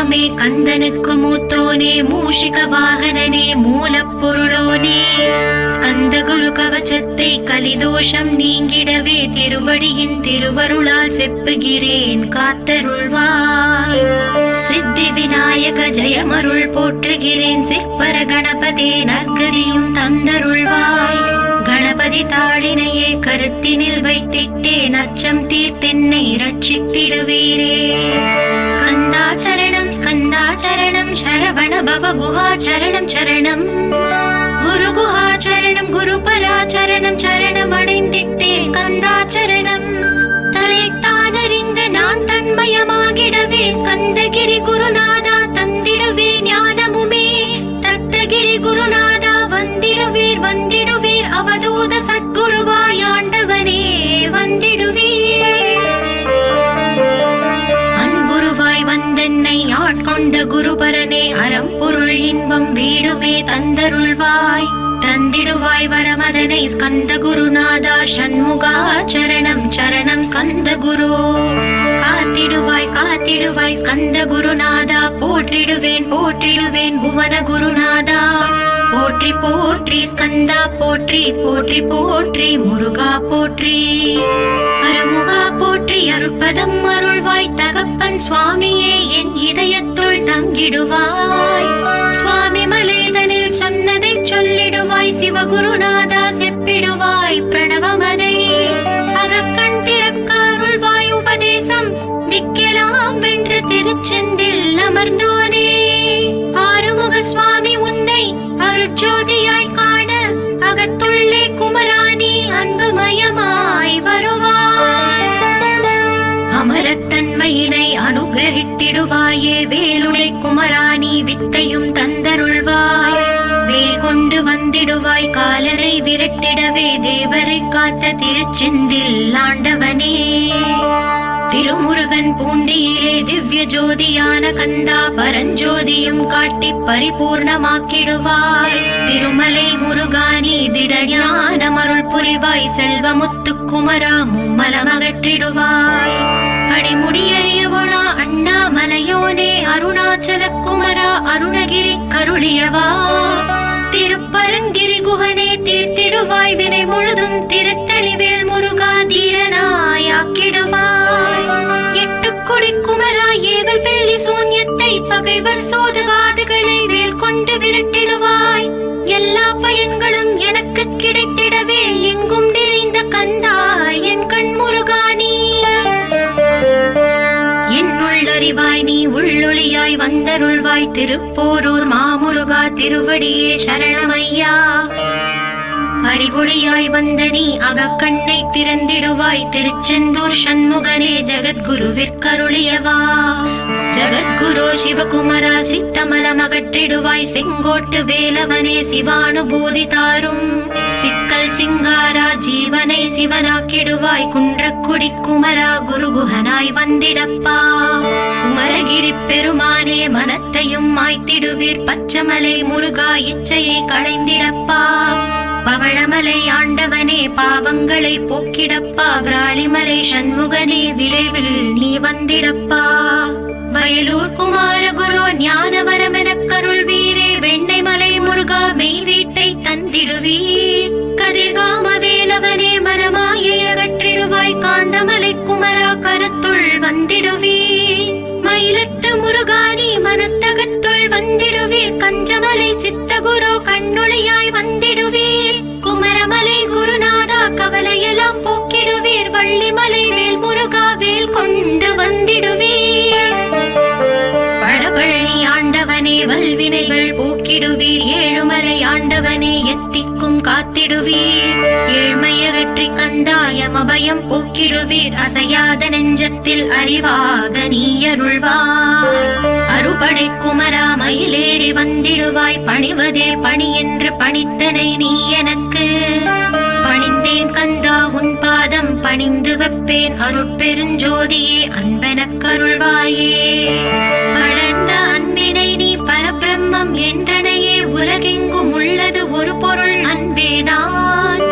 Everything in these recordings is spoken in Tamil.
தெய்வமே கந்தனுக்கு மூத்தோனே மூஷிக வாகனனே மூலப்பொருளோனே ஸ்கந்த குரு கவச்சத்தை கலிதோஷம் நீங்கிடவே திருவடியின் திருவருளால் செப்புகிறேன் காத்தருள்வாய். சித்தி விநாயக ஜெயமருள் போற்றுகிறேன் சிற்பர கணபதே நற்கதியும் தந்தருள்வாய். கணபதி தாளினையே கருத்தினில் வைத்திட்டேன் அச்சம் தீர்த்தென்னை ரட்சித்திடுவீரே. ஸ்கந்தாச்சரணம் ஸ்கந்தாச்சரணம் சரவண பவ குஹாச்சரணம் சரணம் குரு குஹாச்சரணம் குரு பராச்சரணம் சரணம் அடைந்திட்டே ஸ்கந்தாச்சரணம். தன்னைத்தானறிந்த நான் தன்மயமாகிடவே ஸ்கந்தகிரி குருநாதா தந்திடுவே ஞானமுமே. தத்தகிரி குருநாதா வந்திடுவீர் வந்திடுவீர் அவதூத சத்குருவாய் ஆண்டவனே வந்திடுவீர். அன்புருவாய் வந்தென்னை ஆட்கொண்ட குருபரனே அறம்பொருள் இன்பம் வீடுமே தந்தருள்வாய். தந்திடுவாய் வரமதனை ஸ்கந்த குருநாதா ஷண்முகா சரணம் சரணம் ஸ்கந்த குரு. காத்திடுவாய் காத்திடுவாய் ஸ்கந்த குருநாதா போற்றிடுவேன் போற்றிடுவேன் புவன குருநாதா. போற்றி போற்றி ஸ்கந்தா போற்றி போற்றி போற்றி முருகா போற்றி. அருமுகா போற்றி அருட்பதம் அருள்வாய் தகப்பன் சுவாமியே என் இதயத்துள் தங்கிடுவாய். சுவாமி மலேதனில் சொன்னதை சொல்லிடுவாய் சிவகுருநாதா செப்பிடுவாய் பிரணவமதை. அகக்கண் திறக்க அருள்வாய் உபதேசம் திக்கெல்லாம் வென்று திருச்செந்தில் அமர்ந்தோனே. ஆறுமுக சுவாமி உன்னை அருட்ஜோதியாய் காண அகத்துள்ளே குமராணி அன்புமயமாய் வருவாய். அமரத்தன்மையினை அனுகிரகித்திடுவாயே வேலுடை குமராணி வித்தையும் தந்தருள்வாய். வேல் கொண்டு வந்திடுவாய் காலரை விரட்டிடவே தேவரை காத்த திருச்செந்தில் ஆண்டவனே. திருமுருகன் பூண்டியிலே திவ்ய ஜோதியான கந்தா பரஞ்சோதியும் காட்டி பரிபூர்ணமாக்கிடுவாய். திருமலை முருகானி திடஞான அருள் புரிவாய் செல்வமுத்து குமரா மும்மலமகற்றிடுவாய். அடிமுடியறியவனா அண்ணாமலையோனே அருணாச்சல குமரா அருணகிரி கருளியவா. திருப்பரங்கிரி குகனே தீர்த்திடுவாய் வினை முழுதும் திருத்தணிவேல் முருகா தீரனாயாக்கிடுவாய். எட்டுக்குடி குமரா ஏவல் பெல்லி சூன்யத்தை பகைவர் சோதவாதுகளை வேல் கொண்டு விரட்டிடுவாய். எல்லா பயன்களும் எனக்கு கிடைத்திடவே எங்கும் நிறைந்த கந்தா என் கண் முருகானி. என்னுள்ளறிவாய் நீ உள்ளொளியாய் வந்தருள்வாய் திருப்போரூர் மாமுருகா திருவடியே சரணமையா. அறிவொளியாய் வந்த நீ அகக்கண்ணை திறந்திடுவாய் திருச்செந்தூர் ஷண்முகனே ஜகத்குருவிற்கருளியவா. ஜகத்குரு சிவகுமரா சித்தமலம் அகற்றிடுவாய் செங்கோட்டு வேலவனே சிவானுபூதி தாரும். சிக்கல் சிங்காரா ஜீவனை சிவனாக்கிடுவாய் குன்றக்குடி குமரா குருகுஹனாய் வந்திடப்பா. குமரகிரி பெருமானே மனத்தையும் மாய்த்திடுவீர் பச்சமலை முருகா இச்சையை களைந்திடப்பா. பவழமலை ஆண்டவனே பாவங்களை போக்கிடப்பா. விராளிமலை சண்முகனே விரைவில் நீ வந்திடப்பா. வயலூர் குமார குரு ஞானவரமெனக் கருள்வீரே வெண்ணைமலை முருகா மெய் வீட்டை தந்திடுவீர். கதிர்காம வேலவனே மனமாயை அகற்றிடுவாய் காந்தமலை குமரா கருத்துள் வந்திடுவீர். மயிலத்து முருகானி மனத்தகத்துள் வந்திடுவீர். கஞ்சமலை சித்தகுரு கண்ணொளியாய் வந்திடுவீர். குமரமலை குருநாதா கவலையெல்லாம் போக்கிடுவீர். வள்ளிமலை வேல் முருகா வேல் கொண்டு வந்திடுவீர். பழபழனி ஆண்டவனே வல்வினைகள் போக்கிடுவீர். ஏழுமலை ஆண்டவனே எத்திக்கும் காத்திடுவீர். ஏழ்மையகற்றி கந்தாயமபயம் போக்கிடுவீர். அசையாத நெஞ்சத்தில் அறிவாக நீ அருள்வாய். அறுபடை குமரா மயிலேறி வந்திடுவாய். பணிவதே பணி என்று பணித்தனை நீ எனக்கு. பணிந்தேன் கந்தா உன் பாதம் பணிந்து வைப்பேன் அருட்பெருஞ்சோதியே அன்பெனக் கருள்வாயே. வளர்ந்த அன்பினை நீ பரபிரம்மம் என்றனையே உலகெங்கும் உள்ளது ஒரு பொருள் அன்பேதான்.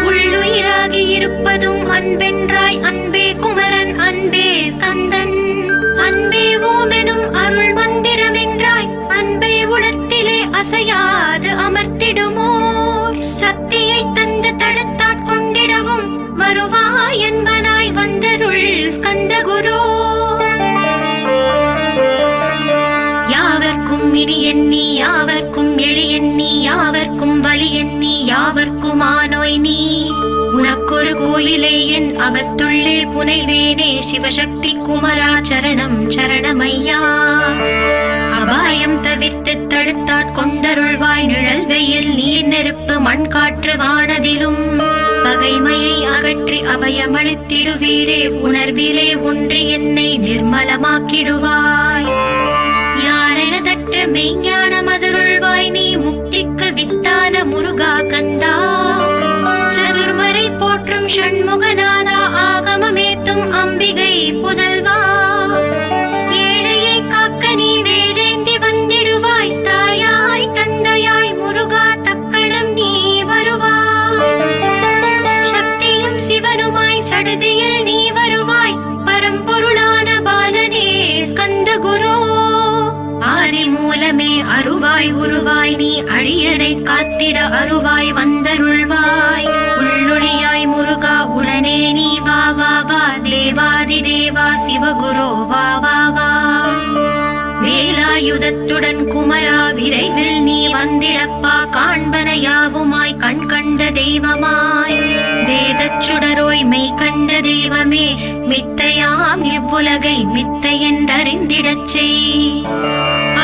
உள்ளுயிராகி இருப்பதும் அன்பென்றாய் அன்பே குமரன் அன்பே ஸ்கந்தன். அன்பே ஓமெனும் அருள் மந்திரமென்றாய் அன்பை உளத்திலே அசையாது அமர்த்திடுமோர் சக்தியை தந்து தடுத்தாற் கொண்டிடவும் வருவாய் என்பனாய் வந்தருள் ஸ்கந்த குரு. யாவர்க்கும் இனி எண்ணி யாவர்க்கும் எளி எண்ணி யாவர்க்கும் வலி எண்ணி யாவர்க்கும் ஆனோய் நீ உனக்கொரு கோயிலே என் அகத்துள்ளே புனைவேனே சிவசக்தி குமரா சரணம் சரணமையா. அபாயம் தவிர்த்து தடுத்தாற் கொண்டருள்வாய் நிழல் வெயில் நீர் நெருப்பு மண் காற்று வானதிலும் பகைமையை அகற்றி அபயமளித்திடுவீரே உணர்விலே ஒன்றி என்னை நிர்மலமாக்கிடுவாய். யானெனதற்ற மெய்ஞான மதுருள்வாய் நீ முக்திக்கு வித்தான முருகா கந்தா. சதுர்மறை போற்றும் ஷண்முகநாதா ஆகமமேத்தும் அம்பிகை புதல்வா. ஏழையை காக்க நீ வேலேந்தி வந்திடுவாய் தாயாய் தந்தையாய் முருகா தக்கணம் நீ வருவாய். சக்தியும் சிவனுமாய் சடுதியில் நீ வருவாய் பரம்பொருளான பாலனே ஸ்கந்த குரு. ஆதி மூலமே அருவாய் உருவாய் நீ அடியனை காத்திட அருவாய் வந்தருள்வாய். உள்ளொளியாய் முருகா உடனே நீ வா வா வா தேவாதி தேவா சிவகுரு வா வா வா. வேலாயுதத்துடன் குமரா விரைவில் நீ வந்திடப்பா காண்பன யாவுமாய் கண் கண்ட தெய்வமாய் வேதச் சுடரோய் மெய் கண்ட தெய்வமே மித்தையாம் இவ்வுலகை மித்தை என்றறிந்திடச் செய்.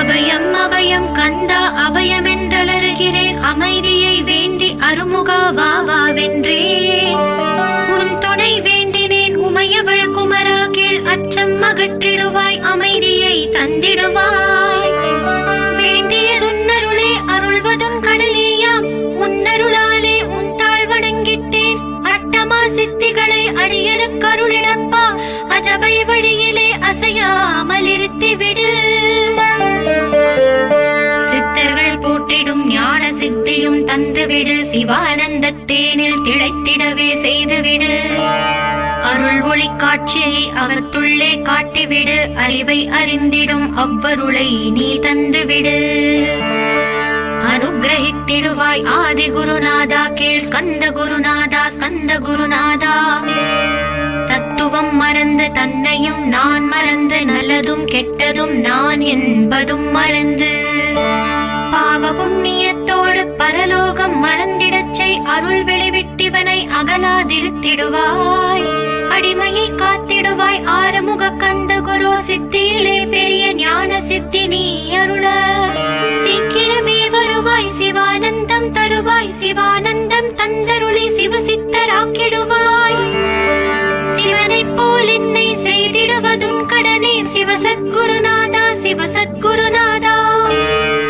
அபயம் அபயம் கந்தா அபயம் என்றலறுகிறேன் அமைதியை வேண்டி அருமுகா வா வா வென்றேன். உன் துணை வேண்டினேன் உமையவள் குமரா கீழ் அச்சம் அகற்றிடுவாய் அமைதியை தந்திடுவாய். வேண்டியதுன்னருளே அருள்வதும் கடலேயாம் உன்னருளாலே உன் தாழ் வணங்கிட்டேன். அட்டமா சித்திகளை அடியனுக்கு அருளிடப்பா அஜபை வழியிலே அசையாமல் இருத்திவிடு. சித்தர்கள் போற்றிடும் ஞான சித்தியும் தந்துவிடு சிவானந்த தேனில் திளைத்திடவே செய்துவிடு. அருள் ஒளி காட்சியை அகத்துள்ளே காட்டிவிடு அறிவை அறிந்திடும் அவ்வருளை நீ தந்துவிடு. அனுகிரகித்திடுவாய் ஆதி குருநாதா கீழ் ஸ்கந்த குருநாதா ஸ்கந்த குருநாதா. தத்துவம் மறந்து தன்னையும் நான் மறந்து நல்லதும் கெட்டதும் நான் என்பதும் மறந்து பாவ புண்ணியத்தோடு பரலோகம் மறந்திடச் செய் அருள் வெளிவிட்டிவனை அகலாதிருத்திடுவாய். அடிமையை காத்திடுவாய் ஆறுமுக கந்த குரு சித்தியிலே பெரிய ஞான சித்தி நீ அருள. சீக்கிரமே வருவாய் சிவானந்தம் தருவாய் சிவானந்தம் தந்தருளி சிவசித்தராக்கிடுவாய். சிவனை போல் என்னை செய்திடுவதும் கடனே சிவசத்குருநாதா சிவசத்குருநாதா.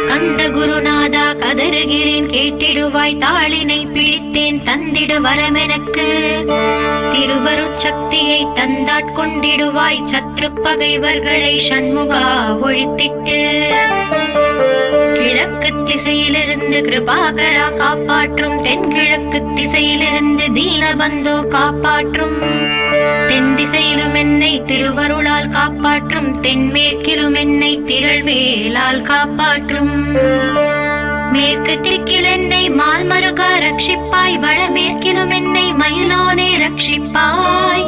ஸ்கந்த குருநாதா கதறுகிறேன் கேட்டிடுவாய் தாளினை பிடித்தேன் தந்திடு வரமெனக்கு. திருவருட்சக்தியை தந்தாட்கொண்டிடுவாய் சத்ரு பகைவர்களை ஷண்முகா ஒழித்திட்டு. கிழக்கு திசையிலிருந்து கிருபாகரா காப்பாற்றும் தென்கிழக்கு திசையிலிருந்து தீனபந்தோ காப்பாற்றும். தென் திசையிலும் என்னை திருவருளால் காப்பாற்றும் தென்மேற்கிலும் என்னை திரள்வேலால் காப்பாற்றும். மேற்கு திக்கில் என்னை மால்மருகா ரட்சிப்பாய் வடமேற்கிலும் என்னை மயிலோனே ரட்சிப்பாய்.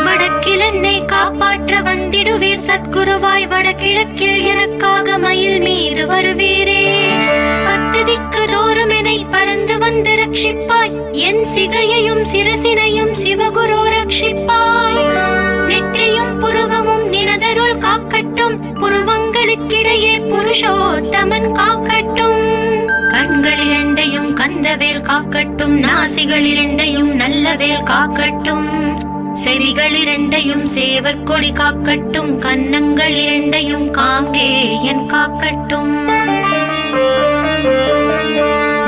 வடக்கில் என்னை காப்பாற்ற வந்திடுவீர் சத்குருவாய் வடகிழக்கில் எனக்காக மயில் மீது வருவீரே. பத்து திக்கு தோறும் என்னை பறந்து வந்து ரட்சிப்பாய் என் சிகையையும் சிரசினையும் சிவகுரு ரட்சிப்பாய். நெற்றியும் புருவமும் நினதருள் காக்கட்டும் புருவங்களுக்கிடையே புருஷோத்தமன் காக்கட்டும். கண்கள் இரண்டையும் கந்தவேல் காக்கட்டும் நாசிகள் இரண்டையும் நல்லவேல் காக்கட்டும். செவிகள் இரண்டையும் சேவர் கொடி காக்கட்டும் கன்னங்கள் இரண்டையும் காங்கேயன் காக்கட்டும்.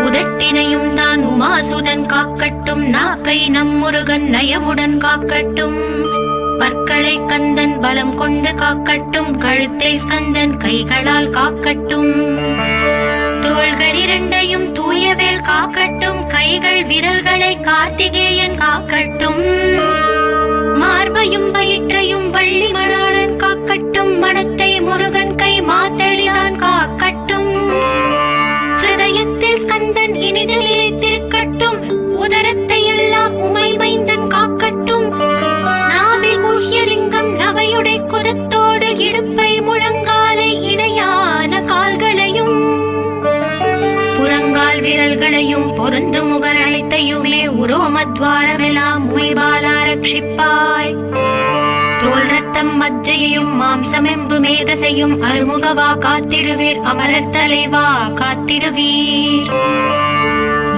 உதட்டினையும் தான் உமாசுதன் காக்கட்டும் நாக்கை நம் முருகன் நயமுடன் காக்கட்டும். பற்களை கந்தன் பலம் கொண்டு காக்கட்டும் கழுத்தை ஸ்கந்தன் கைகளால் காக்கட்டும். தோள்கள் இரண்டையும் தூயவேல் காக்கட்டும் கைகள் விரல்களை கார்த்திகேயன் காக்கட்டும். மார்பையும் வயிற்றையும் வள்ளி மணாளன் காக்கட்டும் புரோமத்வாரமெல்லாம் உமைபாலா ரட்சிப்பாய். தோல் ரத்தம் மஜ்ஜையையும் மாம்சமெம்பு மேதசையும் அருமுகவா காத்திடுவீர், அமரர் தலைவா காத்திடுவீர்.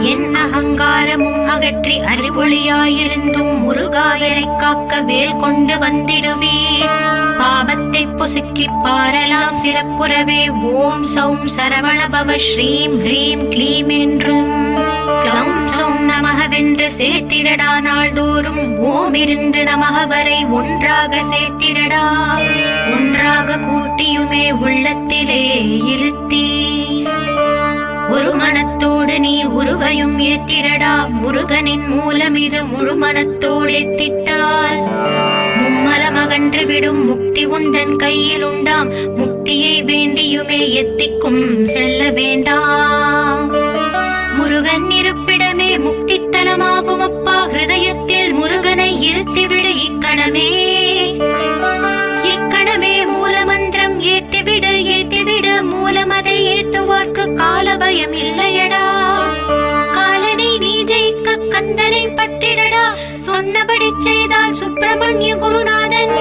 என் அகங்காரமும் அகற்றி அறிவொளியாயிருந்தும் முருகாயரை காக்க வேல் கொண்டு வந்திடுவீர். பாவத்தை பொசுக்கி பாரலாம் சிறப்புறவே ஓம் சௌம் சரவணபவ ஸ்ரீம் ஹ்ரீம் க்ளீம் என்றும் க்ளௌம் சௌம் நமகவென்று சேர்த்திடடா. நாள்தோறும் ஓம் இருந்து நமக வரை ஒன்றாக சேர்த்திடடா. ஒன்றாக கூட்டியுமே உள்ளத்திலே இருத்தி ஒரு மனத்தோடு நீ உருவையும் ஏற்றிடடா. முருகனின் மூலம் இது முழு மனத்தோடு ஏத்திட்டால் மும்மலமகன்று விடும் முக்தி உந்தன் கையில் உண்டாம். முக்தியை வேண்டியுமே எத்திக்கும் செல்ல வேண்டாம். முருகன் இருப்பிடமே முக்தி தலமாகும் அப்பா. ஹிருதயத்தில் முருகனை இருத்திவிடு இக்கணமே. இக்கணமே மூலமந்திரம் ஏத்திவிடு ஏத்திவிடு. மூலமதை ஏத்துவார்க்கு காலபயம் இல்லையடா. காலனை நீ ஜெயிக்க கந்தனை பற்றிடடா. சொன்னபடி செய்தால் சுப்பிரமணிய குருநாதன்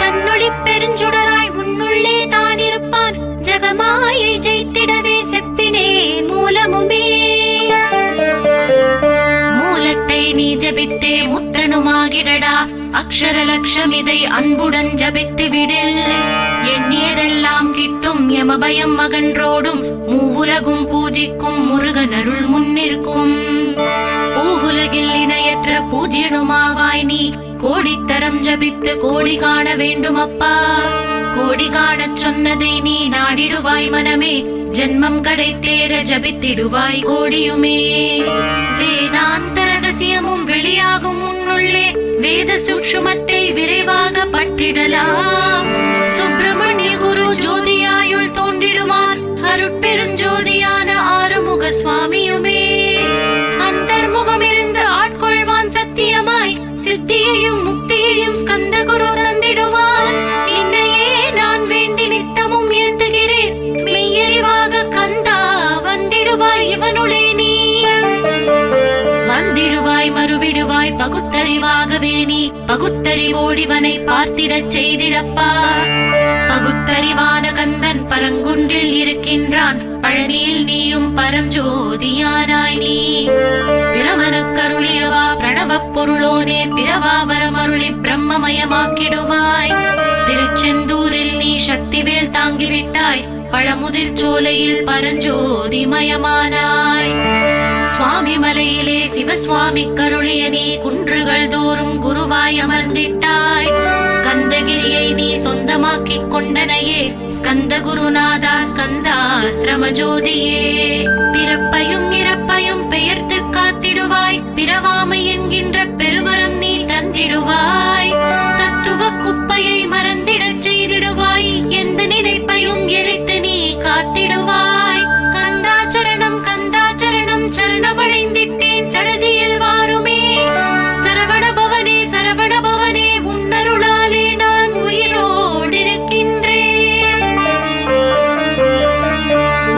தன்னொளி பெருஞ்சுடராய் உன்னுள்ளே தான் இருப்பான். ஜகமாயை ஜெயித்திடவே செப்பினே மூலமுமே. மூலத்தை நீ ஜபித்தே முத்தனுமாகிடடா. அக்ஷர லட்சம் இதை அன்புடன் ஜபித்து விடில். எண்ணியதெல்லாம் கிட்டும் யமபயம் அகன்றோடும். மூவுலகும் பூஜிக்கும் முருகன் அருள் முன்னிற்கும். பூவுலகில் இணையற்ற பூஜ்யனுமாவாய் நீ. கோடித்தரம் ஜபித்து கோடி காண வேண்டும் அப்பா. கோடி காணச் சொன்னதை நீ நாடிடுவாய் மனமே. ஜென்மம் கடை தேர ஜபித்திடுவாய் கோடியுமே. வேதாந்த ரகசியமும் வெளியாகும் உன்னுள்ளே. வேத சூக்ஷ்மத்தை விரைவாக பற்றிடலாம். சுப்பிரமணிய குரு ஜோதியாயுள் தோன்றிடுவார். அருட்பெருஞ்சோதியான ஆறுமுக சுவாமியுமே. அந்தர்முகம் இருந்து ஆட்கொள்வான் சத்தியமாய். சித்தியையும் முக்தியையும் ஸ்கந்த குரு தந்திடுவான். என்னையே நான் வேண்டி நித்தமும் ஏந்துகிறேன். மெய்யறிவாக கந்தா வந்திடுவாய் இவனுளே நீ. வந்திடுவாய் மறுவிடுவாய் பகுத்தறிவாகவே நீ. பகுத்தறிவோடிவனை பார்த்திடச் செய்திடப்பா. பகுத்தறிவான கந்தன் பரங்குன்றில் இருக்கின்றான். பழனியில் நீயும் பரஞ்சோதியானாய் நீ. பிரமனுக்கருளியவா பிரணவப் பொருளோனே. பிறவாவரம் அருளி பிரம்மமயமாக்கிடுவாய். திருச்செந்தூரில் நீ சக்திவேல் தாங்கிவிட்டாய். பழமுதிர் சோலையில் பரஞ்சோதிமயமானாய். சுவாமி மலையிலே சிவசுவாமி கருளிய நீ. குன்றுகள் தோறும் குருவாய் அமர்ந்திட்டாய். ஸ்கந்தகிரியை நீ சொந்தமாக்கிக் கொண்டனையே. ஸ்கந்த குருநாதா ஸ்கந்தாஸ்திரம ஜோதியே. பிறப்பையும் இறப்பையும் பெயர்த்து காத்திடுவாய். பிறவாமை என்கின்ற பெருவரம் நீ தந்திடுவாய். தத்துவ குப்பையை மறந்திடச் செய்திடுவாய். எந்த நினைப்பையும் எரித்து நீ காத்திடுவாய். கந்தாச்சரணம் கந்தாச்சரணம் சரணமடைந்திட்டேன் சடதியில் வாருமே. சரவண பவனே சரவண பவனே. உன்னருளாலே நான் உயிரோடிருக்கின்றேன்.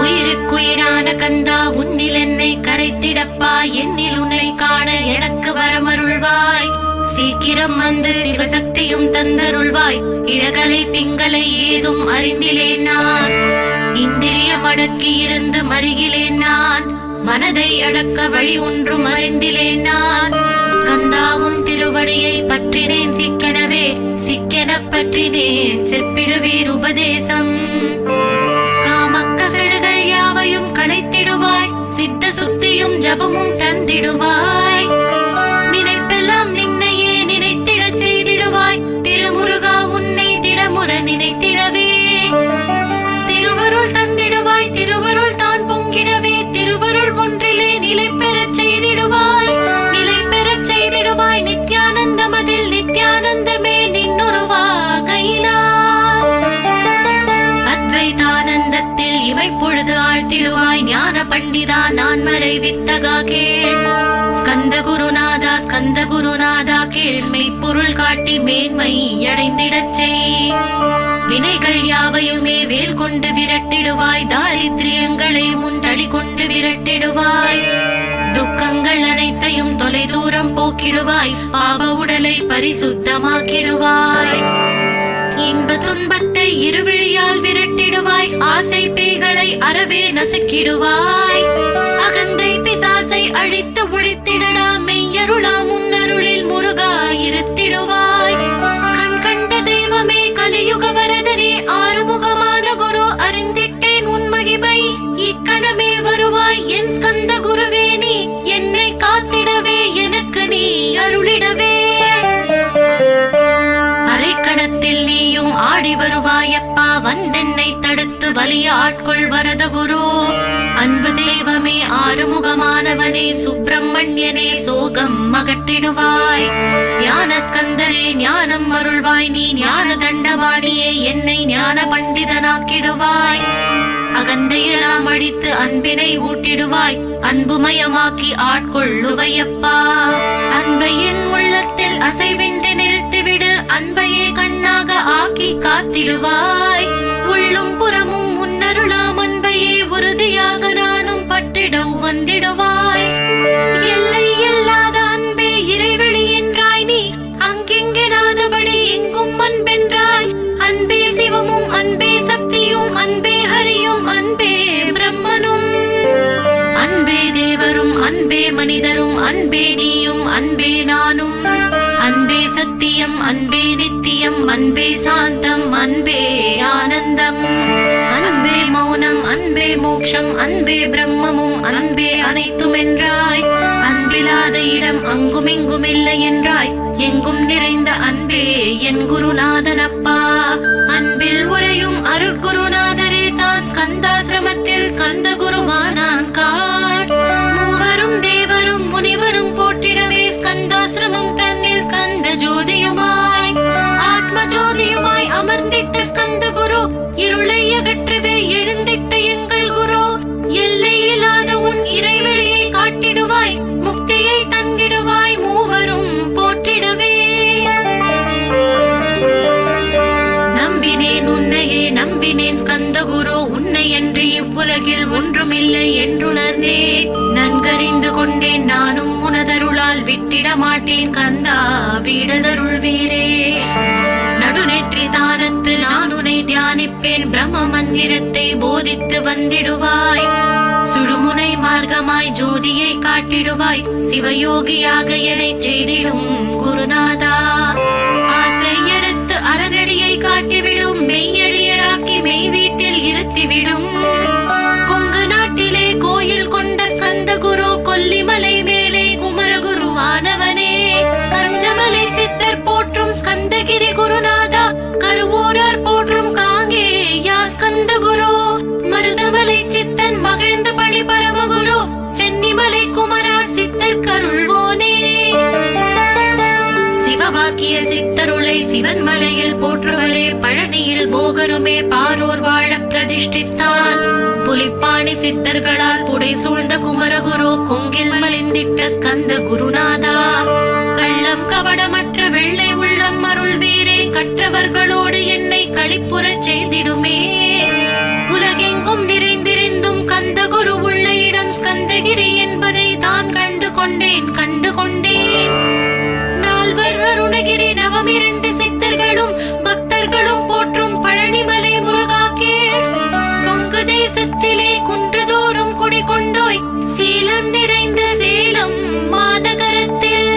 உயிருக்குயிரான கந்தா உன்னில் என்னை கரைத்திடப்பா. என்னில் உன்னை காண எனக்கு வரமருள்வாய். சீக்கிரம் வந்து சிவசக்தியும் தந்தருள்வாய். இழகலை பிங்களை ஏதும் அறிந்திலேன் நான். இந்திரியம் அடக்கி இருந்து மருகிலேன் நான். மனதை அடக்க வழி ஒன்றும் அறிந்திலேன் நான். ஸ்கந்தாவும் திருவடியை பற்றினேன் சிக்கனவே. சிக்கன பற்றினேன் செப்பிடுவீர் உபதேசம். காமக்கசடுகள் யாவையும் களைத்திடுவாய். சித்த சுத்தியும் ஜபமும் தந்திடுவாய். நினைப்பெல்லாம் நின்னையே நினைத்திடச் செய்திடுவாய். திருமுருகா உன்னை திடமுற நினைத்திடவே. திருவருள் தந்திடுவாய். திருவருள் தான் பொங்கிடவே. திருவருள் ஒன்றிலே நிலை பெறச் செய்திடுவாய். நிலை பெறச் செய்திடுவாய். நித்யானந்தமதில் நித்யானந்தமே நின்னுருவாகையினார். அத்வைதானந்தத்தில் இமைப்பொழுது ஆழ்த்திடுவாய். ஞான பண்டிதா நான் மறை வித்தகா கேள். ஸ்கந்த குருநாதா ஸ்கந்த குருநாதா கேள். மெய்ப்பொருள் காட்டி மேன்மை அடைந்திடச் செய். வினைகள் யாவையுமே வேல் கொண்டு விரட்டிடுவாய். தாரித்ரியங்களை முன் தடி கொண்டு விரட்டிடுவாய். துக்கங்கள் அனைத்தையும் தொலை தூரம் போக்கிடுவாய், பாவ உடலை பரிசுத்தமாக்கிடுவாய். இன்ப துன்பத்தை இருவிழியால் விரட்டிடுவாய், ஆசை பேய்களை அறவே நசுக்கிடுவாய். அகந்தை பிசாசை அழித்து ஒழித்திடடா, மெய்யருளா முன்னருளில் முருகா இருத்திடுவாய். கண் கண்ட தெய்வமே கலியுக வரதனே, ஆறுமுகமான குரு அறிந்திட்டேன் உன் மகிமை. இக்கணமே வருவாய் என் ஸ்கந்த குருவே, நீ என்னை காத்திடவே எனக்கு நீ அருளிடவே. அரைக்கணத்தில் நீயும் ஆடி வருவாயப்பா, வந்தென்னை தடுத்து வலிய ஆட்கொள் வரத குரு. அன்பு தெய்வமே ஆறுமுகமானவனே, சுப்பிரமணியனே சோகம் அகற்றிடுவாய். ஞான ஸ்கந்தரே ஞானம் அருள்வாய், நீ ஞான தண்டவாணியே என்னை ஞான பண்டிதனாக்கிடுவாய். அகந்தையெல்லாம் அழித்து அன்பினை ஊட்டிடுவாய், அன்புமயமாக்கி ஆட்கொள்ளுவையப்பா. அன்பையின் உள்ளத்தில் அசைவின்றி நிறுத்திவிடு, அன்பையே கண்ணாக ஆக்கி காத்திடுவாய். உள்ளும் புறமும் முன்னருளாம் அன்பையே உறுதியாக நானும் பற்றிட வந்திடுவாய். எல்லை இல்லாத அன்பே இறைவெளி என்றாய், நீ அங்கெங்கெனாதபடி எங்கும் அன்பென்றாய். அன்பே சிவமும் அன்பே சக்தியும் அன்பே ஹரியும் அன்பே பிரம்மனும். அன்பே தேவரும் அன்பே மனிதரும் அன்பே நீயும் அன்பே நானும். அன்பே சத்தியம் அன்பே நித்தியம் அன்பே சாந்தம் அன்பே ஆனந்தம். அன்பே மௌனம் அன்பே மோட்சம் அன்பே பிரம்மமும் அன்பே அனைத்தும் என்றாய். அன்பிலாத இடம் அங்கும் இங்கும் இல்லை என்றாய், எங்கும் நிறைந்த அன்பே என் குருநாதனப்பா. அன்பில் உரையும் அருட்குருநாதரே தான், ஸ்கந்தாசிரமத்தில் ஸ்கந்த குருவானான் காட். மூவரும் தேவரும் முனிவரும் போற்றிடவே, ஸ்கந்தாசிரமம் தன்னில் ஸ்கந்த ஜோதியுமாய் ஆத்ம ஜோதியுமாய் அமர்ந்திட்ட ஸ்கந்த குரு. இருளை அகற்றவே எழுந்திட்ட எங்கள் குரு. எல்லையில்லாத உன் இறைவெளியை காட்டிடுவாய், முக்தியை தந்திடுவாய், மூவரும் போற்றிடவே. நம்பினேன் உன்னையே நம்பினேன் ஸ்கந்த குரு, உன்னை என்று இவ்வுலகில் ஒன்றுமில்லை என்றுணர்ந்தேன். நன்கறிந்து கொண்டேன் நானும் உனதருளால் விட்டிட மாட்டேன் கந்தா வீடதருள் வீரே. நடுநெற்றி தானத்து நான் உன்னை தியானிப்பேன், பிரம்ம மந்திரத்தை போதித்து வந்திடுவாய். சுழுமுனை மார்க்கமாய் ஜோதியை காட்டிடுவாய், சிவயோகியாக என்னை செய்திடும் குருநாதா. ஆசையறுத்து அறநடியை காட்டிவிடும், மெய்யழியராக்கி மெய் வீட்டில் இருத்திவிடும். கொங்கு நாட்டிலே கோயில் கொண்ட ஸ்கந்த குரு, கொல்லிமலை மேலே குமரகுருவானவனே. கஞ்சமலை சித்தர் போற்றும் ஸ்கந்தகிரி குருநாதா, கருவூரார் போற்றும் காங்கேயா ஸ்கந்த குரு. மருதமலை சித்தன் மகிழ்ந்த பழி பரமகுரு, சென்னிமலை குமரா சித்தர் கருள்வோனே. சிவவாக்கிய சித்தருளை சிவன் மலையில் போற்றுவரே, பழனியில் போகருமே பாரோர் வாழ பிரதிஷ்டித்தான். புலிப்பாணி சித்தர்களால் புடை சூழ்ந்த குமரகுரு, கொங்கில் மலிந்திட்ட ஸ்கந்த குருநாதா. கள்ளம் கவடமற்ற வெள்ளை உள்ளம் அருள் வீரே, கற்றவர்களோடு என்னை களிப்புறச் செய்திடுமே. உலகெங்கும் நிறைந்திருந்தும் கந்த குரு உள்ள இடம் ஸ்கந்தகிரி என்பதை தான் கண்டு கொண்டேன். நால்வர் அருணகிரி நவமிரண்டு சித்தர்களும் பக்தர்களும் போற்றும் பழனிமலை முருகா கேள். கொங்கு தேசத்திலே குன்றுதோறும் குடிகொண்டோய், சீலம் நிறைந்த சேலம் மாநகரத்தில்.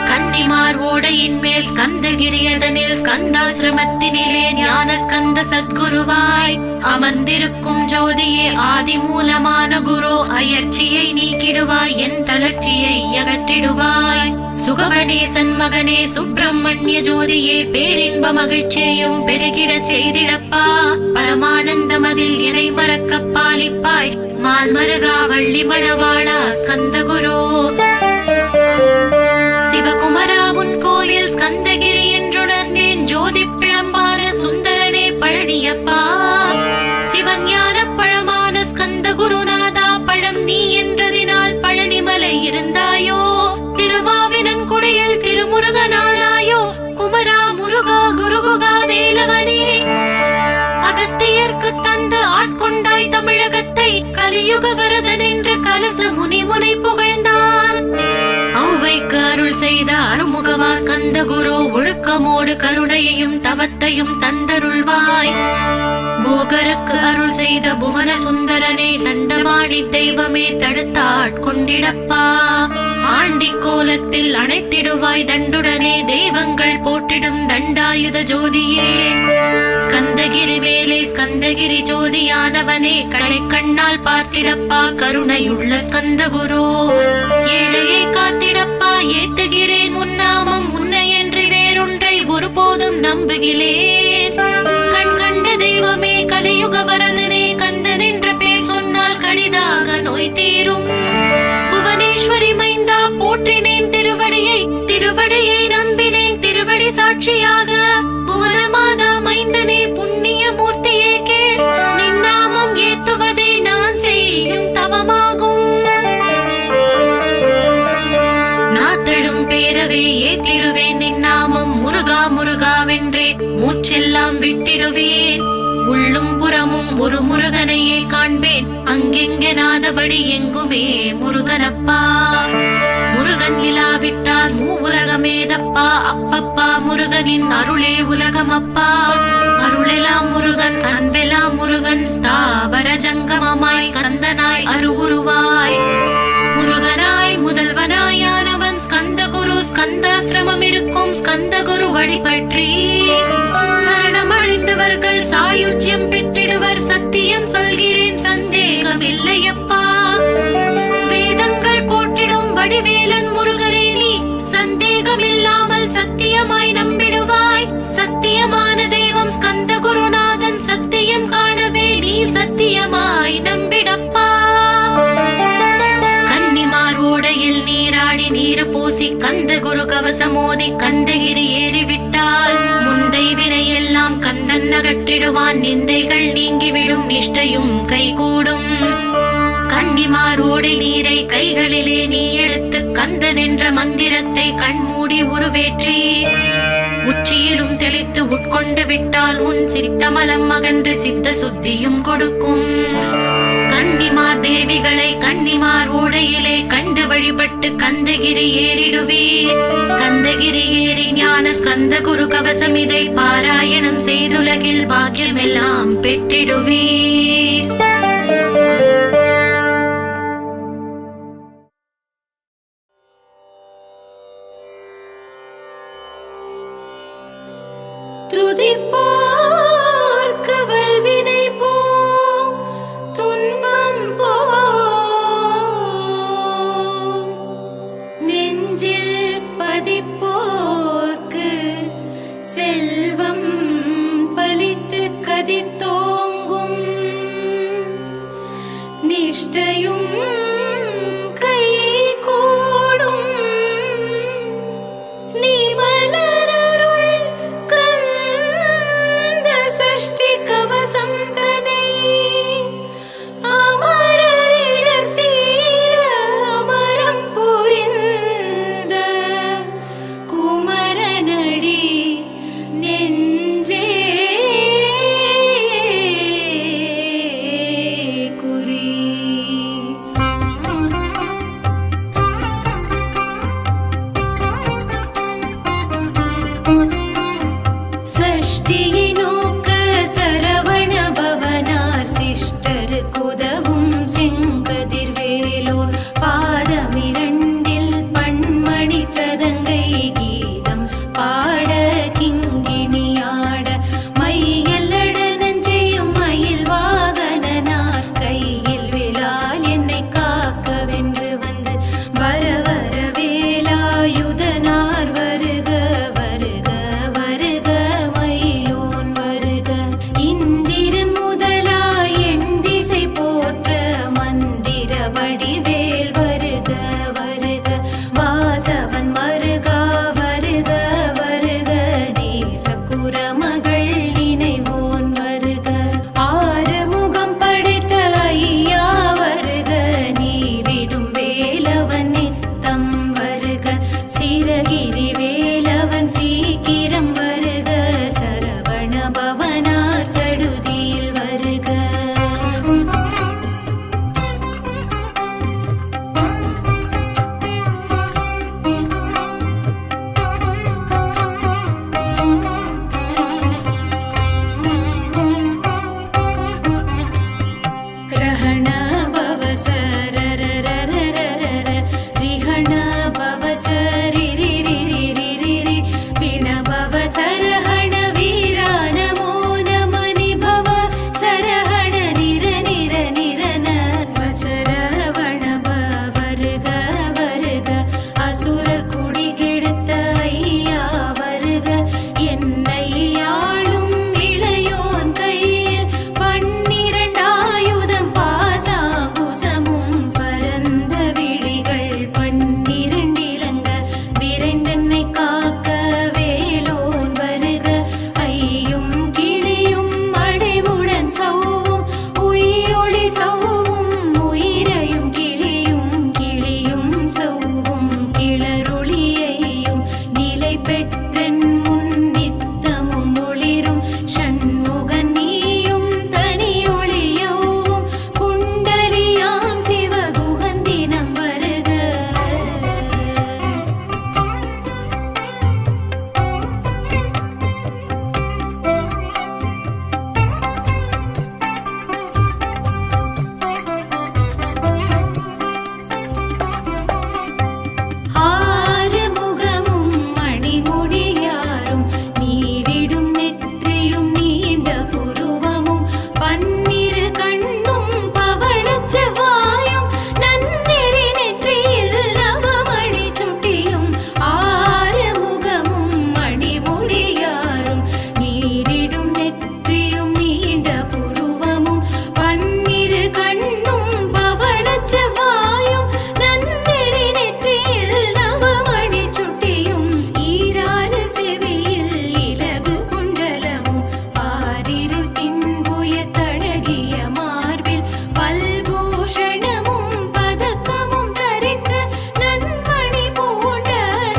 கன்னிமார் ஓடையின் மேல் ஸ்கந்தகிரி, அதனில் ஸ்கந்தாசிரமத்தினிலே ஞான ஸ்கந்த சத்குருவாய் அமர்ந்திருக்கும் ஜோதியே ஆதி மூலமான குரு. அயற்சியை நீக்கிடுவாய், என் தளர்ச்சியை அகற்றிடுவாய். சுகவனேசன் மகனே சுப்பிரமணிய ஜோதியே, பேரின்ப மகிழ்ச்சியையும் பெருகிடச் செய்திடப்பா. பரமானந்தமதில் இறை மறக்க பாலிப்பாய், மால்மருகா வள்ளி மணவாளா ஸ்கந்த குரு. சிவகுமரா உன் கோயில் ஸ்கந்தகிரி என்றுணர்ந்தேன், ஜோதி பிழம்பான சுந்தரனே பழனியப்பா. சிவஞான பழமான ஸ்கந்த குருநாதா, பழம் நீ என்றதினால் பழனிமலை இருந்தாயோ. திருவாவினன் குடியில் திருமுருகனானாயோ, குமரா முருகா குருகுகா வேலவனே. அகத்தியர்க்கு தந்து ஆட்கொண்டாய் தமிழகத்தை, கலியுக வரதன் என்று கலச முனிமுனை ஸ்கந்தகுரு ஒழுக்கமோடு கருணையையும் தவத்தையும் தந்தருள்வாய். போகருக்கு அருள் செய்த புவன சுந்தரனே, தண்டமாடி தெய்வமே தடுத்தாட்கொண்டிடப்பா. ஆண்டி கோலத்தில் அணைத்திடுவாய் தண்டுடனே, தெய்வங்கள் போற்றிடும் தண்டாயுத ஜோதியே. ஸ்கந்தகிரி வேலே ஸ்கந்தகிரி ஜோதியானவனே, கடை கண்ணால் பார்த்திடப்பா கருணையுள்ள ஸ்கந்தகுரு. ஏழையை காத்திடப்பா ஏத்துகிறேன் உன்னாமம், உன்னை என்று வேறொன்றை ஒருபோதும் நம்புகிறேன். கண் கண்ட தெய்வமே கலியுக வரதனே, கந்தன் என்ற பேர் சொன்னால் கடிதாக நோய் தீரும். புவனேஸ்வரி மைந்தா போற்றினேன் திருவடியை, திருவடியை நம்பினேன் திருவடி சாட்சியாக. புவனமாதா மைந்தனே புண்ணிய மூர்த்தியே கேள், நின்னாமம் ஏத்துவதே நான் செய்யும் தவமாகும். நாத்தடும் பேரவே ஏத்திடுவேன் நின்னாமம், முருகா முருகாவென்றே மூச்செல்லாம் விட்டிடுவேன். உள்ளும் புறமும் ஒரு முருகனையே காண்பேன், அங்கெங்கெனாதபடி எங்குமே முருகனப்பா. முருகன் இலாவிட்டால் மூவுலகமேதப்பா, அப்பப்பா முருகனின் அருளே உலகமப்பா. அருளெல்லாம் முருகன் அன்பெல்லாம் முருகன், ஸ்தாவர ஜங்கமமாய் ஸ்கந்தனாய் அருவுருவாய். முருகனாய் முதல்வனாயானவன் ஸ்கந்தகுரு, ஸ்கந்தாசிரமம் இருக்கும் ஸ்கந்தகுரு வழிபற்றி சரணமடைந்தவர்கள் சாயுஜ்யம் பெற்றிடுவர். சத்தியம் சொல்கிறேன் சந்தேகமில்லையப்பா. வேதங்கள் போற்றிடும் வடிவேலன் முருகனே, நீ சந்தேகமில்லாமல் சத்தியமாய் நம்பிடுவாய். சத்தியமான தெய்வம் ஸ்கந்தகுருநாதன், சத்தியம் காணவே நீ சத்தியமாய் நம்பிடப்பா. கன்னிமார் ஓடையில் நீராடி நீரு பூசி கந்தகுரு கவசமோதி கந்தகிரி ஏறிவிட்டால் முந்தை வினையெல்லாம் கந்தன் அகற்றிடுவான். நிந்தைகள் நீங்கிவிடும், நிஷ்டையும் கைகூடும். கன்னிமாரோடை நீரை கைகளிலே நீ எடுத்து கந்தன் என்ற மந்திரத்தை கண்மூடி உருவேற்றி உச்சியிலும் தெளித்து உட்கொண்டு விட்டால் உன் சித்தமலம் அகன்று சித்த சுத்தியும் கொடுக்கும். கன்னிமார் தேவிகளை கன்னிமார் ஓடையிலே கண்டு வழிபட்டு கந்தகிரி ஏறிடுவீர். கந்தகிரி ஏறி ஞான ஸ்கந்தகுரு கவசம் இதை பாராயணம் செய்துலகில் பாக்கியமெல்லாம் பெற்றிடுவீர். துதிப்போர்க்கு வல்வினை போ, துன்பம் போ, நெஞ்சில் பதிப்போர்க்கு செல்வம் பலித்து கதித்தோங்கும். நிஷ்டையும் கை கூடும். நீ மலரருள் கந்த சஷ்டி கவசம் தனை அமரரிடர் தீர அமரம் புரிந்த குமரனடி நெஞ்சே குறி. சஷ்டியை நோக்க சரவண பவனார் சிஷ்டர் குதவும் செங்கதிர்வேலோர் பாதமிரண்டில் பண்மணி சதங்கை கீதம் பாட கிங்கிணியாட மையல் நடனஞ்செய்யும் மயில் வாகனனார் கையில் வேலால் என்னை காக்க வென்று வந்து வர வர வேலாயுதனார் வருக வருக வருக மயிலோன் வருக. இந்திரன் முதலாய் எண் திசை போற்ற மந்திர வடிவேல் வருக வருக. வாசவன் மருகா வருக வருக. நேசக்குரமகள் நினைவோன் வருக. ஆறுமுகம் படைத்த ஐயா வருக. நீரிடும் வேலவன் நித்தம் வருக. சிரகிரி வேலவன் சீக்கிரம் வருக. சரவண பவனா சடுதியில் வருக. முடியாரும் நீரிடும் நெற்றியும் நீண்ட புருவமும் பன்னிரு கண்ணும் பவளச் செவ்வாயும் நன்னெறி நெற்றியில் நவமணி சுட்டியும் ஈராறு செவியில் இலகு குண்டலமும் ஆரிருள் தின்புய தழகிய மார்பில் பல்பூஷணமும் பதக்கமும் தரித்து நன்மணி பூண்ட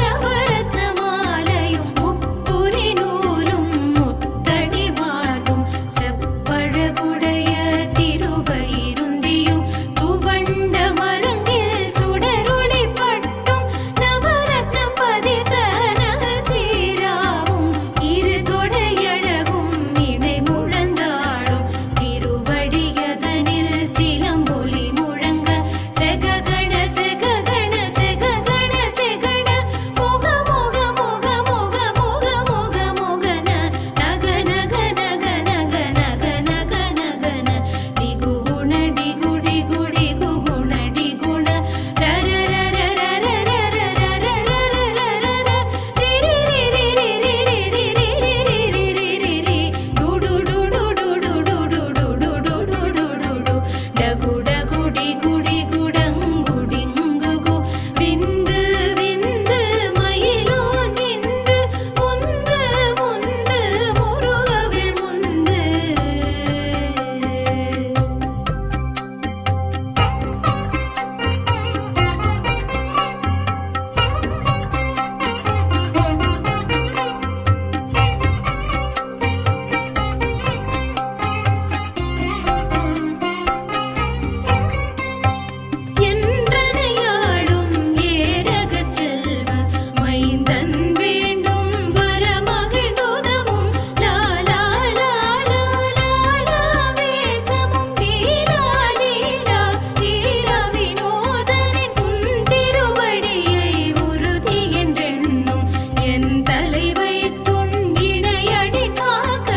நவரத்ன மாலையும் முப்புரி நூலும் முத்தடி மார்பும் செப்பழகுடைய திருவயிருந்தியும் துவண்ட மருங்கில் சுடரொளி பட்டும் நவரத்னம் பதித்த நகச்சீராவும் இரு தொடையழகும் இணை முழந்தாடும் திருவடியதனில் சிலம்பொலி முழங்க செககண செககண செககண செகண முக முக முக முக முக முக முகன நக நக நக நக நக நக நகன டிகுகுண டிகு டிகு டிகுகுண டிகுண ரர ரர ரர ரர ரர ரர ரர ரிரி ரிரி ரிரி ரிரி ரிரி ரிரி ரிரி டுடு டுடு டுடு டுடு டுடு டுடு டுடு டகு டகு டிகு டிகு டங்கு டிங்குகு விந்து விந்து மயிலோன் விந்து முந்து முந்து முருகவில் முந்து என்றனையாடும் ஏரகச் செல்வ மைந்தன் வேண்டும் வரமகிழ்ந்துதவும் லாலா லாலா லாலா வேசமும் லீலா லீலா லீலா வினோதனின் உன் திருவடியை உறுதி என்றென்னும் என் தலை வைத்துன் இணையடி காக்க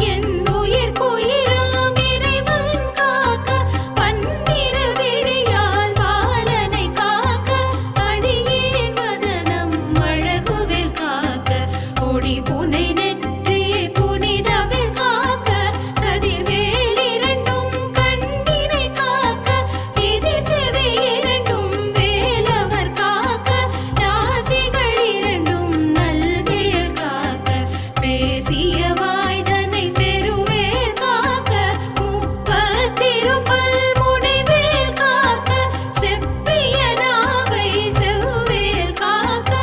என் உயிர்க்குயிராம் இறைவன் காக்க பன்னிரு விழியால் பாலனை காக்க அடியேன் வதனம் அழகுவில் காக்க கொடி புனை நெற்றியை புனிதவில் காக்க கதிர்வேல் இரண்டும் கண்ணினை காக்க விதி செவி இரண்டும் வேலவர் காக்க நாசிகள் இரண்டும் நல்வேல் காக்க பேசிய வாய்தனை பெருவேல் காக்க முப்பத்திருப்பல் முனைவேல் காக்க செப்பிய நாவை செவ்வேல் காக்க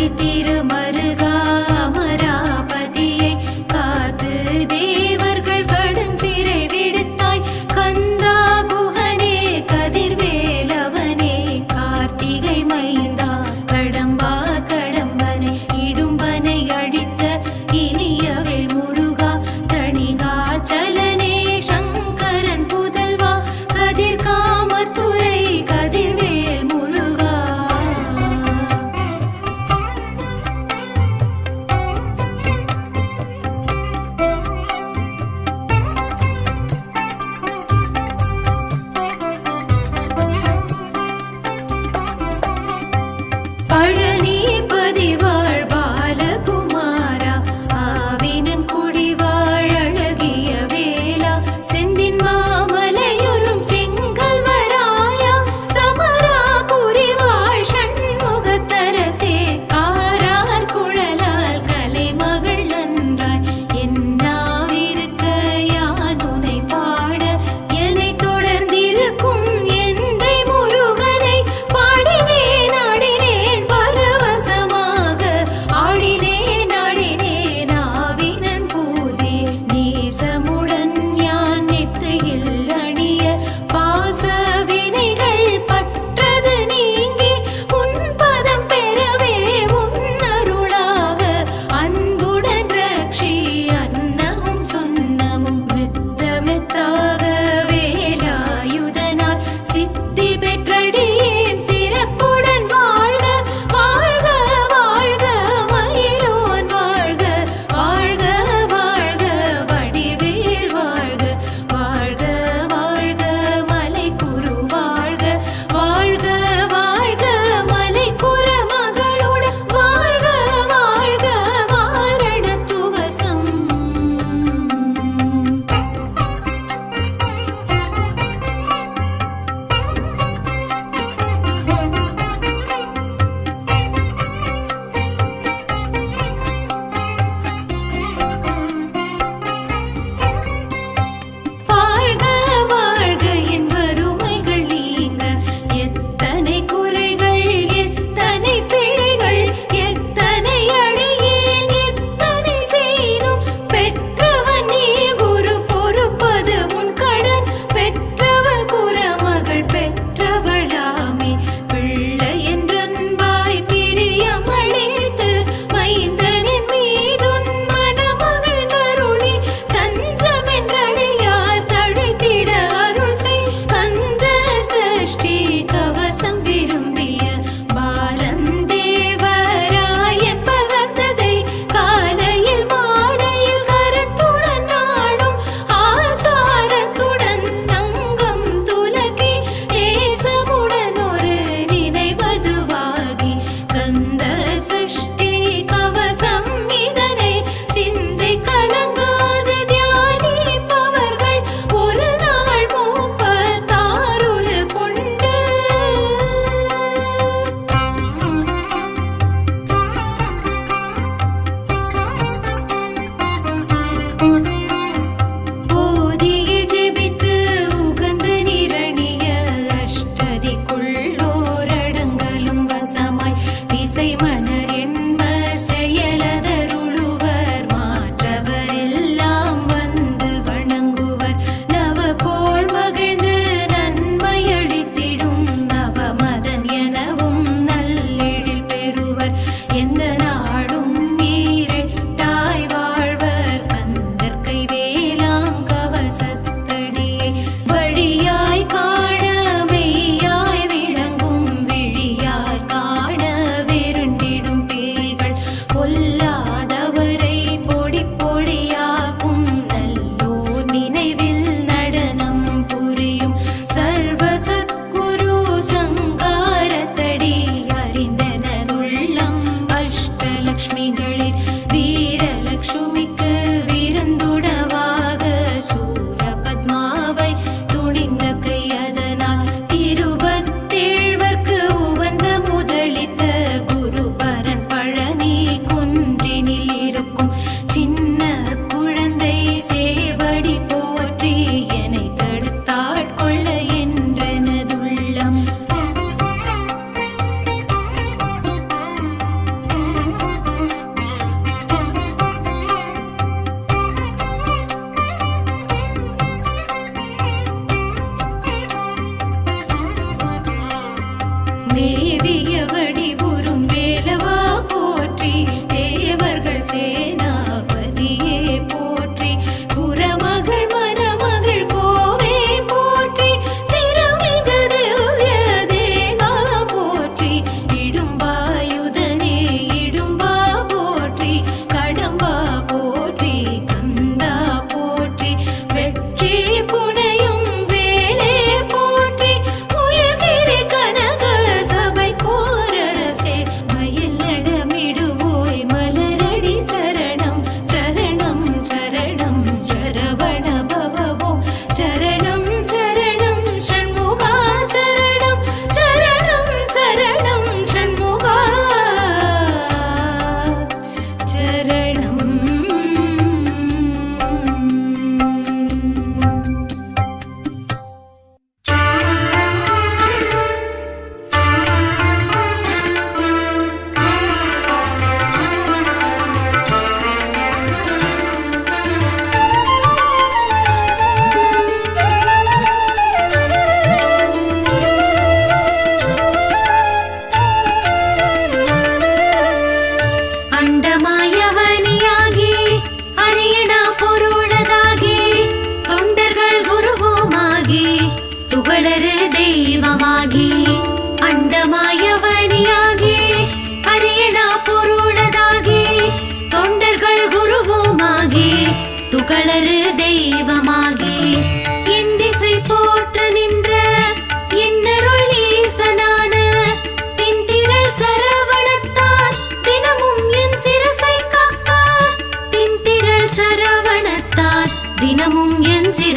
ஆதி திருமருகா அமராபதியை காத்து தேவர்கள் கடும் சிறை விடுத்தாய். கந்தா குஹனே கதிர்வேலவனே கார்த்திகை மைந்தா கடம்பா கடம்பனை இடும்பனை அழித்த இனியவேல் முருகா தணிகாச்சலனே சங்கரன் புதல்வா கதிர்காமத்துறை கதிர்வேல் முருகா. பழனி பதிவாழ் பாலகுமாரா ஆவினன் குடிவாழ் அழகிய வேலா செந்தின் மாமலையுறும் செங்கல்வராயா சமரா புரிவாழ் சண்முகத்தரசே ஆரார் குழலால் கலைமகள் நன்றாய் என்னாவிருக்க யானுனை பாட என்னை தொடர்ந்திருக்கும் எந்தை முருகனை பாடினேன் ஆடினேன் பரவசமாக ஆடினேன் ஆடினேன் ஆவினன் பூதே நேசமுடன் யான் நெற்றியில் அணிய பாச வினைகள் பற்றது நீங்கி உன் பதம் பெறவே உன்னருளாக அன்புடன் ரக்ஷி அன்னமும் சொன்னமும் மெத்த மெத்தாக வேலாயுதனார் சித்தி பெற்றடியேன் சிறப்புடன் வாழ்க வாழ்க வாழ்க மயிலோன் வாழ்க வாழ்க வாழ்க வடிவேல் வாழ்க வாழ்க வாழ்க மலைக்குரு வாழ்க வாழ்க வாழ்க மலைக்குற மகளுடன் வாழ்க வாழ்க வாரண துவசம். வாழ்க வாழ்க என் வறுமைகள் நீங்க எத்தனை குறைகள் எத்தனை பிழைகள் எத்தனை அடியேன் எத்தனை செய்யும் பெற்றவன் நீ குரு பொறுப்பது உன் கடன் பெற்றவள் குறமகள் பெற்றவளாமே பிள்ளை என்றன்பாய் பிரியமளித்து மைந்தனின் மீதுன் மனமகள் தருளி தஞ்சமென்றடியார் தழைத்திட அருள் செய். அந்த சஷ்டி கவசம் விரும்பிய பாலன் தேவராயன் பகர்ந்ததை காலையில் மாலையில் கரத்துடன் நாடும் ஆசாரத்துடன் அங்கம் துலக்கி நேசமுடன் ஒரு நினைவதுவாகி கந்த சஷ்டி கவசம் இதனை சிந்தை கலங்காது தியானிப்பவர்கள் ஒரு நாள் 36 கொண்டு போதிய ஜெபித்து உகந்து நிரணிய அஷ்டதிக்குள்ளோரடங்கலும் வசமாய் திசை மன்னர் என்பர் செயலதருளுவர் மாற்றவரெல்லாம் வந்து வணங்குவர் நவகோள் மகிழ்ந்து நன்மையளித்திடும் நவமதன் எனவும் நல்லெழில் பெறுவர் எந்த நாடும் ஈரெட்டாய் வாழ்வர் கந்தற்கை வேளாம் கவசத்தடியை வழியாய் காண மெய்யாய் விளங்கும் விழியார் காண வெருண்டி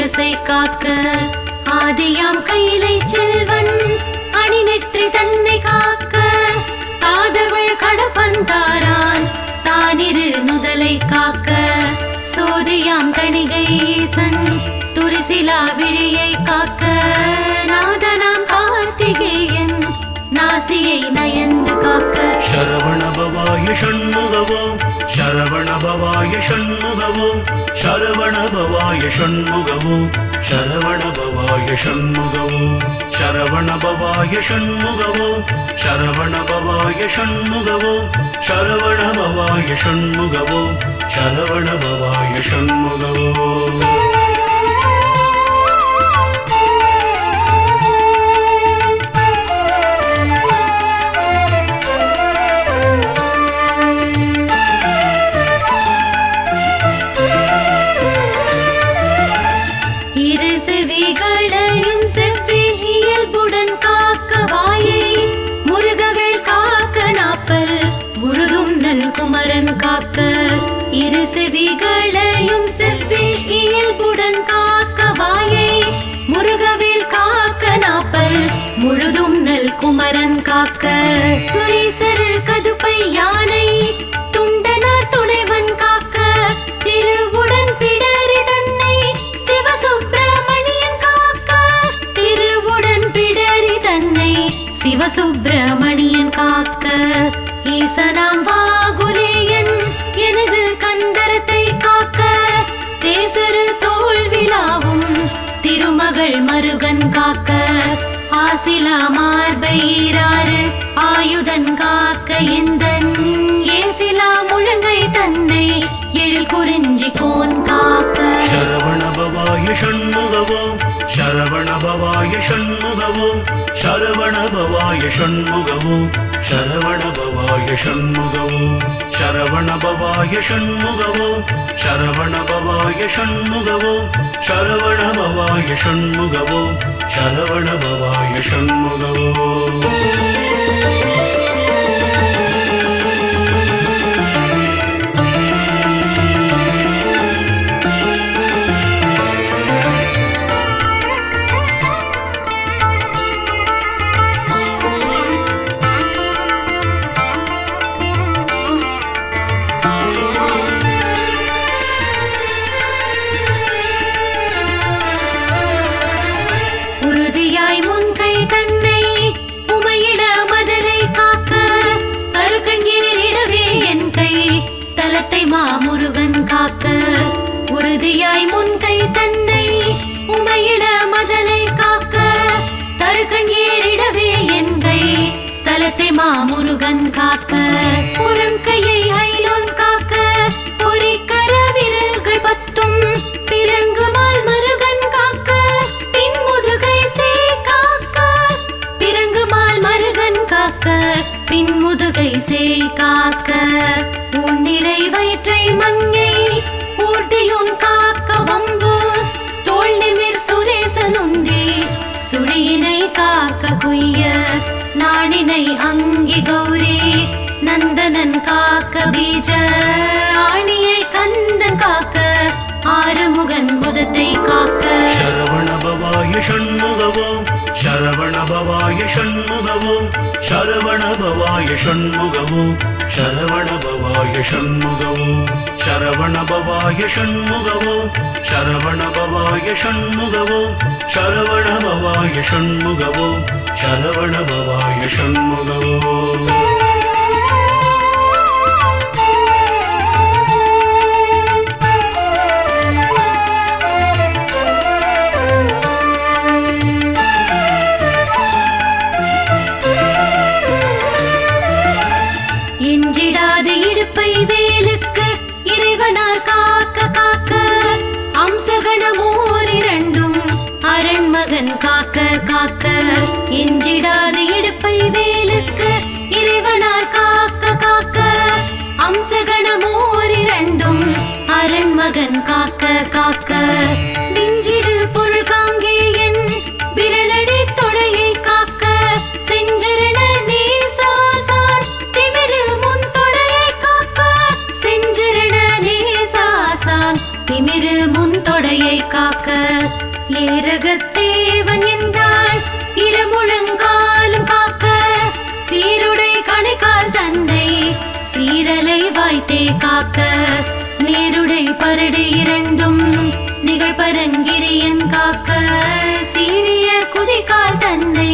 சிரசை காக்க ஆதியாம் கையிலை செல்வன் அணிநெற்றி தன்னை காக்க காதவள் கடப்பந்தாரான் தானிரு நுதலை காக்க சோதியாம் தணிகை ஈசன் துரிசிலா விழியை காக்க நாதனாம் கார்த்திகேயன் நாசியை நயந்து காக்க சரவண பவாய ஷண்முகவோம் சரவண பவாய ஷண்முகவோம் சரவண பவாய ஷண்முகவோம் சரவண பவாய ஷண்முகவோம் சரவண பவாய ஷண்முகவோம் சரவண பவாய ஷண்முகவோம் சரவண பவாய ஷண்முகவோம் சரவண பவாய ஷண்முகவோம் செவிகளையும் செவ்வி இயல்புடன் காக்க வாயை முருகவேல் காக்க நாப்பல் முழுதும் நல் குமரன் காக்க இரு செவிகளையும் செவ்வி இயல்புடன் காக்க வாயை முருகவேல் காக்க நாப்பல் முழுதும் நல் குமரன் காக்க துரிசரு கதுப்பை யானை துண்டனார் துணைவன் காக்க திருவுடன் பிடரி தன்னை சிவசுப்பிரமணியன் காக்க திருவுடன் பிடரி தன்னை சிவசுப்பிரமணியன் காக்க ஈசனாம் வாகுலேயன் எனது கந்தரத்தை காக்க தேசரு தோல்விழாவும் திருமகள் மருகன் காக்க ஆசிலா மார்பையிராறு ஆயுதன் காக்க எந்தன் ஏசிலா முழங்கை தன்னை எழில் குறிஞ்சி கோன் காக்க சரவண பவாய ஷண்முகவோம் சரவண பவாய ஷண்முகவோம் சரவண பவாய ஷண்முகவோம் சரவண பவாய ஷண்முகவோம் சரவண பவாய ஷண்முகவோம் சரவண பவாய ஷண்முகவோம் சரவண பவாய ஷண்முகவோம் சரவண பவாய ஷண்முகவோம் மாமுருகன் காக்க உறுதியாய் முன்கை தன்னை உமையிட மதலை காக்க தருகன் ஏறிடவே என் கை தலத்தை மாமுருகன் காக்க புறம் கையை ஐலோன் காக்க பொறிக்கர விரல்கள் பத்தும் பிறங்குமால் மருகன் காக்க பின் முதுகை சே காக்க பிறங்குமால் மருகன் காக்க பின் முதுகை சே காக்க உன்னிறை வயிற்றை மங்கை ஊர்தியோன் காக்க வம்பு தோல் நிமிர் சுரேசன் உந்தி சுழியினை காக்க குய்ய நாணினை அங்கி கௌரி நந்தனன் காக்க பீஜ ஆணியை கந்தன் காக்க ஆறுமுகன் முதத்தை காக்க சரவண பவாய ஷண்முகவோம் சரவண பவாய ஷண்முகவோம் சரவண பவாய ஷண்முகவோம் சரவண பவாய ஷண்முகவோம் சரவண பவாய ஷண்முகவோம் சரவண பவாய ஷண்முகவோம் சரவண பவாய ஷண்முகவோம் சரவண பவாய ஷண்முகவோம் எஞ்சிடாத இடுப்பை வேலுக்கு இறைவனார் காக்க காக்க அம்சகணமோர் இரண்டும் அரண்மகன் காக்க காக்க எஞ்சிடாத இடுப்பை வேலுக்கு இறைவனார் காக்க காக்க அம்சகணமோர் இரண்டும் அரண்மகன் காக்க காக்க விஞ்சிடு பொருள் காங்கேயன் விரலடி தொடையை காக்க செஞ்சரண நேசாசான் திமிரு முன் தொடையை காக்க செஞ்சரண நேசாசான் திமிரு முன் தொடையை காக்க விரலை வாய்த்தே காக்க நேருடை பரடு இரண்டும் நிகழ்பரங்கிரியன் காக்க சீரிய குதிகால் தன்னை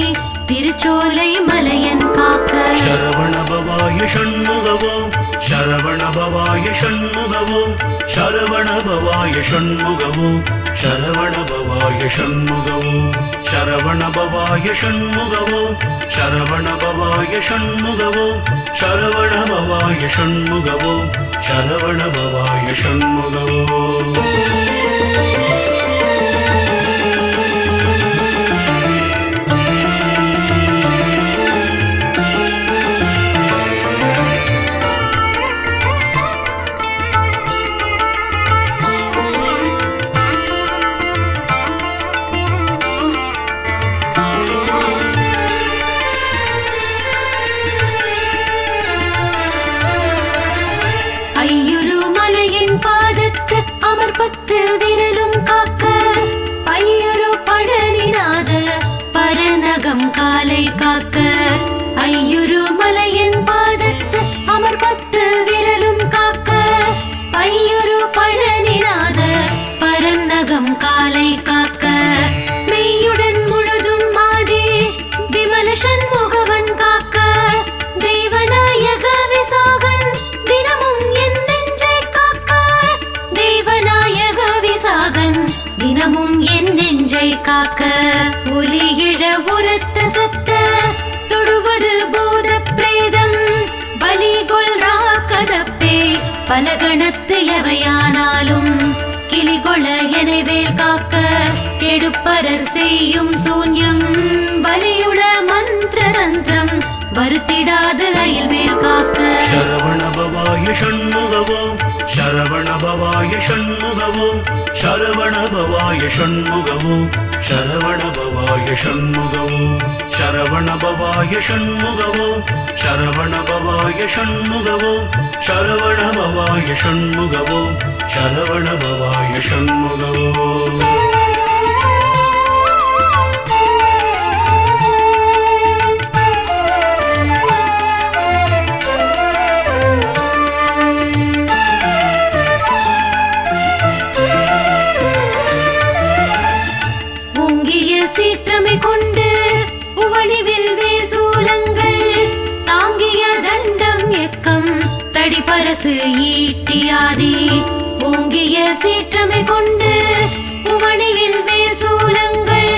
திருச்சோலை மலையன் காக்க சரவணபவாய ஷண்முகவோம் சரவணபவாய ஷண்முகவோம் சரவணபவாய ஷண்முகவோம் சரவணபவாய ஷண்முகவோம் சரவணபவாய ஷண்முகவோம் சரவணபவாய ஷண்முகவோம் சரவணபவாய ஷண்முகவோம் சரவணபவாய ஷண்முகவோம் ஐயுரு மலையின் பாதத்து அமர்பத்து விரலும் காக்க பையுரு பழனிநாத பரநகம் காலை காக்க ஐயுரு மலையின் பாதத்து அமர்பத்து விரலும் காக்க பையுரு பழனிநாத பரநகம் காலை காக்க மெய்யுடன் முழுதும் மாதே விமல சண்முகவன் காக்க தெய்வநாயக விசாகன் தினமும் என் நெஞ்சை காக்க தெய்வநாயக விசாகன் தினமும் என் நெஞ்சை காக்க ஒலியிழ உரத்த சத்த தொடுவது பூத பிரேதம் பலிகொள் ராக்கதப்பே பலகணத்து எவையானாலும் கிளிகொள எனவேல் காக்க கெடுப்பரர் செய்யும் சூன்யம் வலியுள மந்திர தந்திரம் வருத்திடாது அயில்வேல் காக்க சரவணபவாய ஷண்முகவோம் சரவணபவாய ஷண்முகவோம் சரவணபவாய ஷண்முகவோம் சரவணபவாய ஷண்முகவோம் சரவணபவாய ஷண்முகவோம் சரவணபவாய ஷண்முகவோம் சரவணபவாய ஷண்முகவோம் சரவணபவாய ஷண்முகவோம் சீற்றமை கொண்டு உவணிவில் வேல் சூலங்கள் தாங்கிய தண்டம் எக்கம் தடிபரசு ஈட்டியாதி ஓங்கிய சீற்றமை கொண்டு உவணிவில் வேல் சூலங்கள்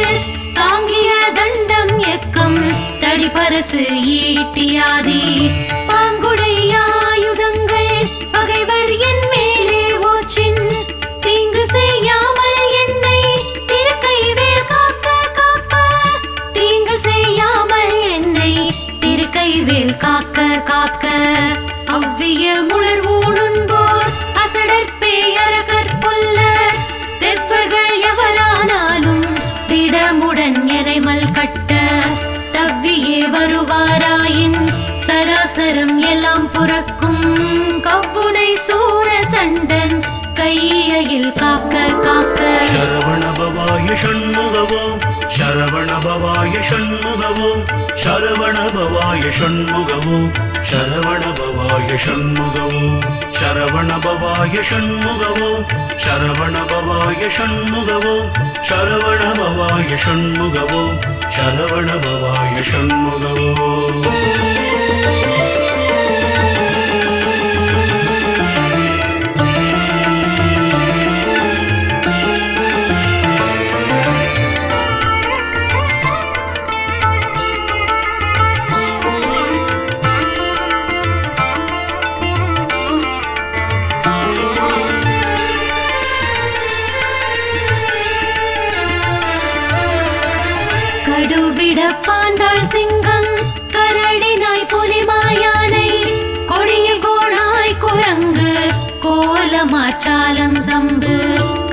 தாங்கிய தண்டம் எக்கம் தடிபரசு ஈட்டியாதி பாங்குடை ஆயுதங்கள் பகைவர் என் மேலே ஓச்சின் தீங்கு செய்யாமல் என்னை திருக்கை வேல் காக்க காக்க தீங்கு செய்யாமல் என்னை திருக்கை வேல் காக்க காக்க அவ்விய முளர் ஊனும்போர் அசடற்பேயரகற் பொல்ல தெற்பர்கள் எவரானாலும் திடமுடன் எரைமல் கட்ட தவ்வியே வருவாராயின் சராசரம் எல்லாம் புறக்கும் கவ்வுனை சூர சண்டன் கையில் காக்க காக்க சரவணபவாய ஷண்முகவோம் சரவணபவாய ஷண்முகவோம் சரவணபவாய ஷண்முகவோம் சரவணபவாய ஷண்முகவோம் சரவணபவாய ஷண்முகவோம் சரவணபவாய ஷண்முகவோம் சரவணபவாய ஷண்முகவோம் சரவணபவாய ஷண்முகவோம் பாந்தாள் சிங்கம் கரடினாய் புலிமாயானை கொடியில் கோணாய் குரங்கு கோலமாச்சாலம் சம்பு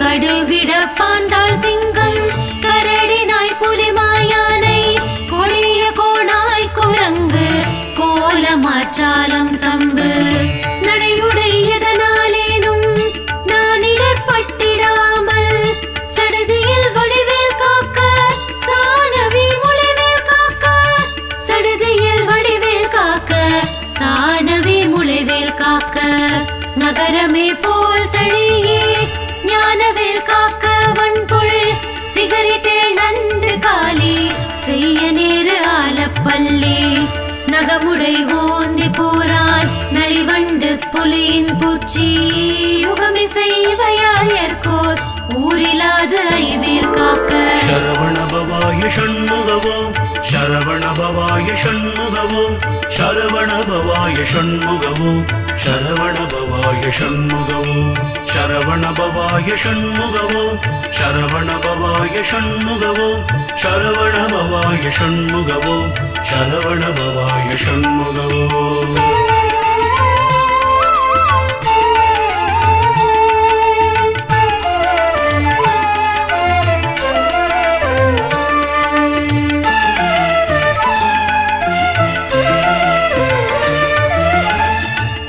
கடுவிட பாந்தாள் சிங்கம் கரடினாய் புலிமாயானை கொடிய கோணாய் குரங்கு கோலமாச்சாலம் சம்பு நடையுடை எதனாலேனும் நான் இடர்பட்டிடாமல் சடுதியில் வடிவேல் காக்க சாணவி முளைவேல் காக்க சடுதியில் வடிவேல் காக்க சாணவி முளைவேல் வடிவேல் காக்க நகரமே போல் தழியே ஞானவேல் காக்க வன்புள் சிகரித்தேள் நன்று காலி செய்ய நேரு ஆலப்பள்ளி நகமுடை ஓந்தி போரான் நலிவண்டு புலியின் பூச்சி யுகமிசை இவையால் ஏற்கோர் ஊரிலாது ஐவேல் காக்க சரவணபவாய ஷண்முகவோம் சரவணபவாய ஷண்முகவோம் சரவணபவாய ஷண்முகவோம் சரவணபவாய ஷண்முகவோம் சரவணபவாய ஷண்முகவோம் சரவணபவாய ஷண்முகவோம் சரவணபவாய ஷண்முகவோம் சரவணபவாய ஷண்முகவோம்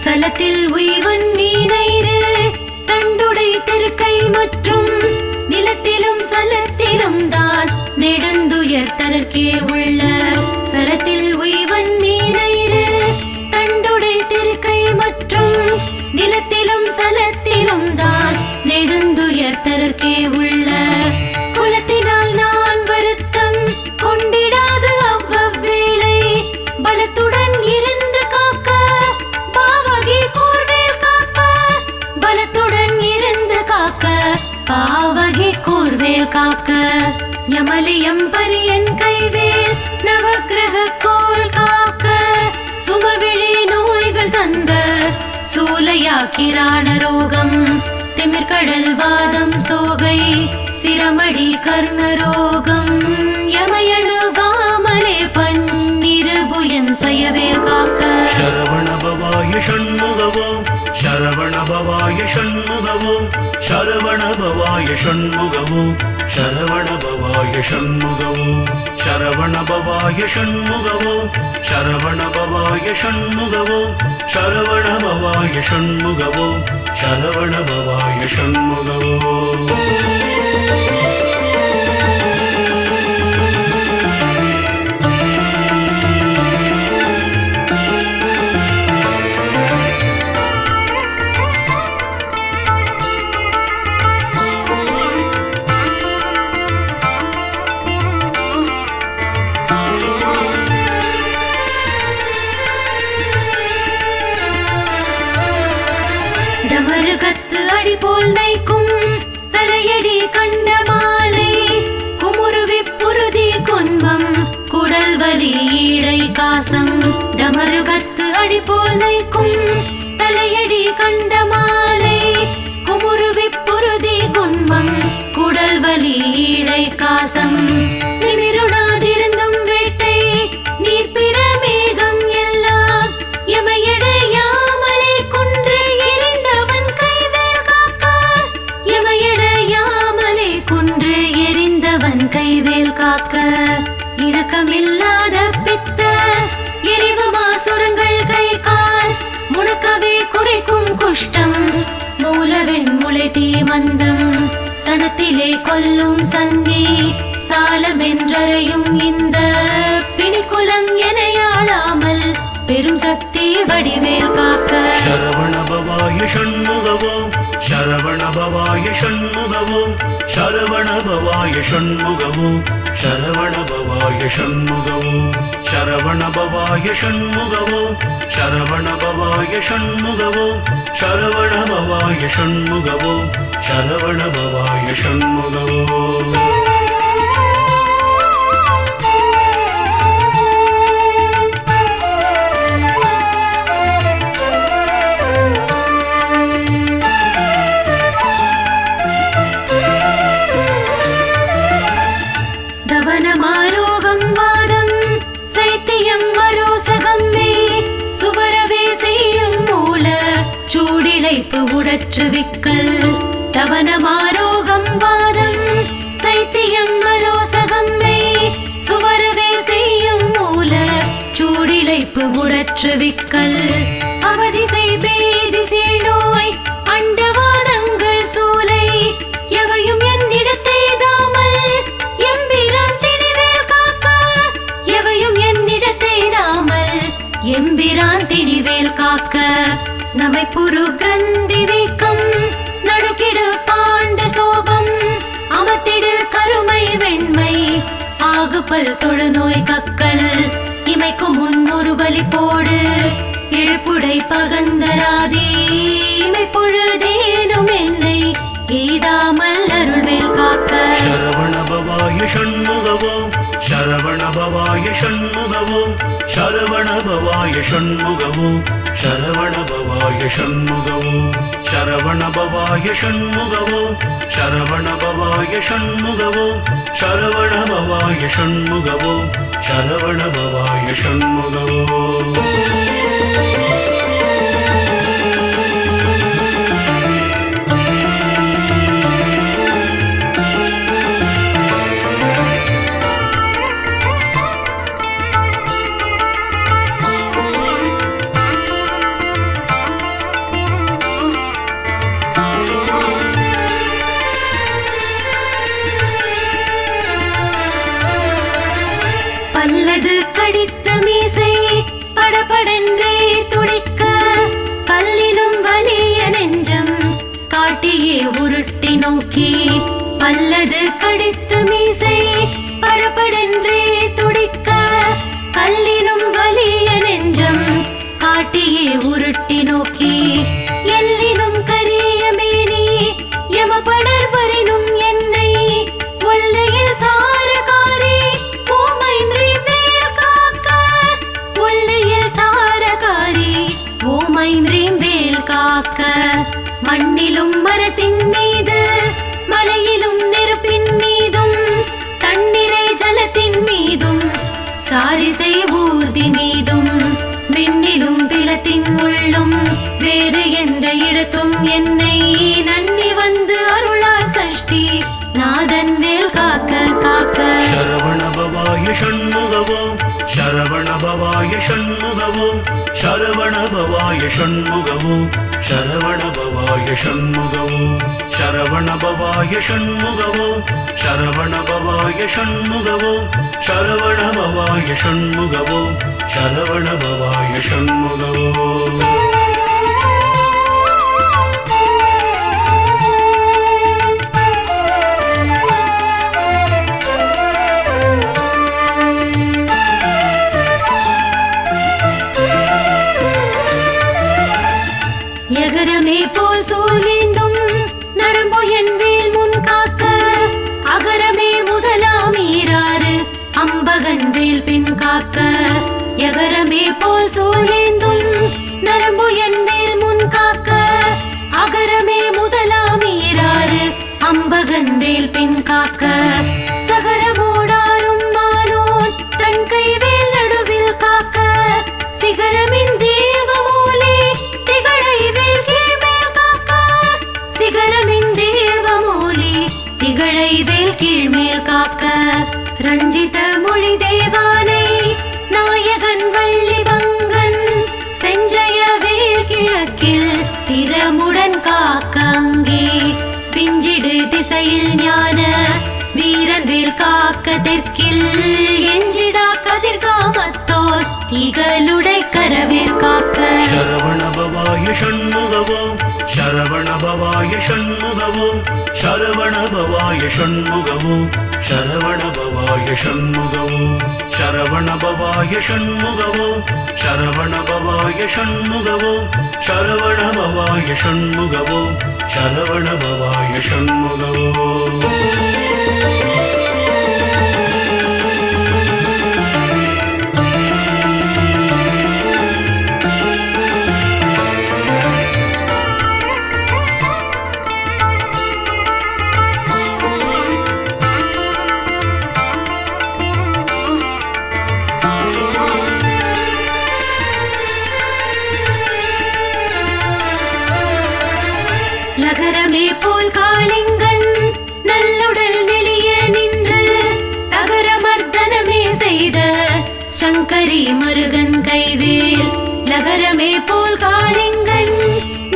சலத்தில் உய்வன் மீனைரு தண்டுடை திருக்கை மற்றும் நிலத்திலும் சலத்திலும் தான் நெடுந்துயர் தரற்கே உள்ள சலத்தில் உய்வன் மீனைரு தண்டுடை திருக்கை மற்றும் நிலத்திலும் சலத்திலும் தான் நெடுந்துயர் தரற்கே உள்ள குலத்தினால் நான் வருத்தம் கொண்டிடாது அவ்வவேளை பலத்துடன் இருந்து காக்க பாவகி கூர்வேல் காக்க பலத்துடன் இருந்து காக்க பாவகி கூர்வேல் காக்க யமலியம் பரியன் கைவேல் நவக்கிரக கோள் காக்க சுமவிழி நோய்கள் தந்த சூலையா கிராண ரோகம் திமிர்கடல் வாதம் சோகை சிரமடி கர்ணரோகம் யமயணுகாமலே பன்னிருபுயம் சயவேல் காக்க சரவணபவாய ஷண்முகவோம் சரவணபவாய ஷண்முகவோம் சரவணபவாய ஷண்முகவோம் சரவணபவாய ஷண்முகவோம் சரவணபவாய ஷண்முகவோம் சரவணபவாய ஷண்முகவோம் சரவணபவாய ஷண்முகவோம் சரவணபவாய ஷண்முகவோம் டமருகத்து அடி போல் நைக்கும் தலையடி கண்ட மாலை குமுருவி புருதி குன்பம் குடல் வலி ஈடை காசம் டமருகத்து அடி போல் நைக்கும் தலையடி கண்ட மாலை குமுருவி புருதி குன்பம் குடல் வலி ஈடை காசம் நிமிருணாதிருந்தும் வேட்டை நீர்ப்பிற மேகம் எல்லாம் எமையடையாமலே குன்று எரிந்தவன் கைவேல் காக்க எமையடையாமலே குன்று எரிந்தவன் கைவேல் காக்க இணக்கமில்லாத பித்த எரிவு மாசுரங்கள் கை கால் முணுக்கவே குறைக்கும் குஷ்டம் மூலவெண் முளை தீ மந்தம் சனத்திலே கொல்லும் சன்னி சாலமென்றறையும் இந்த பிணிக்குலம் எனையாளாமல் பெரும் சக்தி வடிவேல் காக்க சரவணபவாய ஷண்முகவோம் சரவணபவாய ஷண்முகவோம் சரவணபவாய ஷண்முகவோம் சரவணபவாய ஷண்முகவோம் சரவணபவாய ஷண்முகவோம் சரவணபவாய ஷண்முகவோம் சரவணபவாய ஷண்முகவோம் சரவணபவாய ஷண்முகவோம் தவனமாரோகம் வாதம் சைத்தியம் மரோசகம் மே சுவரவே செய்யும் மூல சூடிழைப்பு உடற்று விக்கல் தவனமாரோகம் வாதம் சைத்தியம் மரோசகம் மே சுவரவே செய்யும் மூல சூடிழைப்பு உடற்று விக்கல் அவதிசை பேதிசை நோய் அண்டவாதங்கள் சூலை எவையும் என்னிடத்தை தாமல் எம்பிரான் திணிவேல் காக்க எவையும் என்னிடத்தை தாமல் எம்பிரான் திணிவேல் காக்க நமைப்புரு கிரந்தி வீக்கம் நடுக்கிடு பாண்ட சோபம் அமர்த்திடு கருமை வெண்மை ஆகுபல் தொழுநோய் கக்கல் இமைக்கும் முன்னொரு வலி போடு இழ்புடை பகந்தராதி இமை பொழுதேனும் என்னை எய்தாமல் அருள்வேல் காக்க சரவண பவாய ஷண்முகவோம் சரவண பவாய ஷண்முகவோம் சரவண பவாய ஷண்முகவோம் சரவண பவாய ஷண்முகவோம் சரவண பவாய ஷண்முகவோம் சரவண பவாய ஷண்முகவோம் சரவண பவாய ஷண்முகவோம் சரவண பவாய ஷண்முகவோம் பல்லது கடித்த மீசை படபடென்றே துடிக்க கல்லினும் வலிய நெஞ்சம் காட்டியே உருட்டி நோக்கி பல்லது கடித்த மீசை படபடென்றே துடிக்க கல்லினும் வலிய நெஞ்சம் காட்டியே உருட்டி நோக்கி எல்லினும் கரிய மேனி யமபடர் வரினும் என்னை ஒல்லையில் தாரகாரி ஓமைன்றி வேல் காக்க ஒல்லையில் தாரகாரி ஓமைன்றி வேல் காக்க மண்ணிலும் மரத்தின் மீது மலையிலும் நெருப்பின் மீதும் தண்ணீரை ஜலத்தின் மீதும் சாரிசை ஊர்தி மீதும் விண்ணிலும் பிலத்தின் உள்ளும் வேறு எந்த இடத்தும் என்னை நன்னி வந்து அருளார் சஷ்டி நாதன் வேல் காக்க காக்க சரவண பவாய ஷண்முகவோம் சரவண பவாய ஷண்முகவோம் சரவண பவாய ஷண்முகவோம் சரவண பவாய ஷண்முகவோம் சரவண பவாய ஷண்முகவோம் சரவண பவாய ஷண்முகவோம் சரவண பவாய ஷண்முகவோம் சரவண பவாய ஷண்முகவோம் எகரமே போல் சூழ்ந்தேந்தும் நரம்பு என் வேல் முன் காக்க அகரமே முதலாம் ஈராறு அம்பகன் வேல் பின் காக்க எகரமே போல் சூழ்ந்தேந்தும் நரம்பு என் வேல் முன் காக்க அகரமே முதலாம் ஈராறு அம்பகன் வேல் பின் காக்க சகரமோடாரும் மாலோன் தன் கைவேல் நடுவில் காக்க சிகரமின் தேவமூலே திகழை வேல் கீழ்மேல் காக்க சிகரமின் தேவமூலே திகழை வேல் கீழ்மேல் காக்க ரஞ்சித மொழி தேவானை நாயகன் வள்ளி பங்கன் செஞ்சய வேல் கிழக்கில் திறமுடன் காக்க அங்கே பிஞ்சிடு திசையில் ஞான வீரன் வேல் காக்க தெற்கில் எஞ்சிடா கதிர்காமத்தோர் திகழுடை கரவேல் காக்க சரவண பவாய ஷண்முகவோம் சரவண பவாய ஷண்முகவோம் சரவண பவாய ஷண்முகவோம் சரவண பவாய ஷண்முகவோம் சரவண பவாய ஷண்முகவோம் சரவண பவாய ஷண்முகவோம் சரவண பவாய ஷண்முகவோம் சரவண பவாய ஷண்முகவோம் லகரமே போல் காளிங்கன் நல்லுடல் நெளிய நின்று தகரமர்தனமே செய்த சங்கரி மருகன் கைவேல் லகரமே போல் காளிங்கன்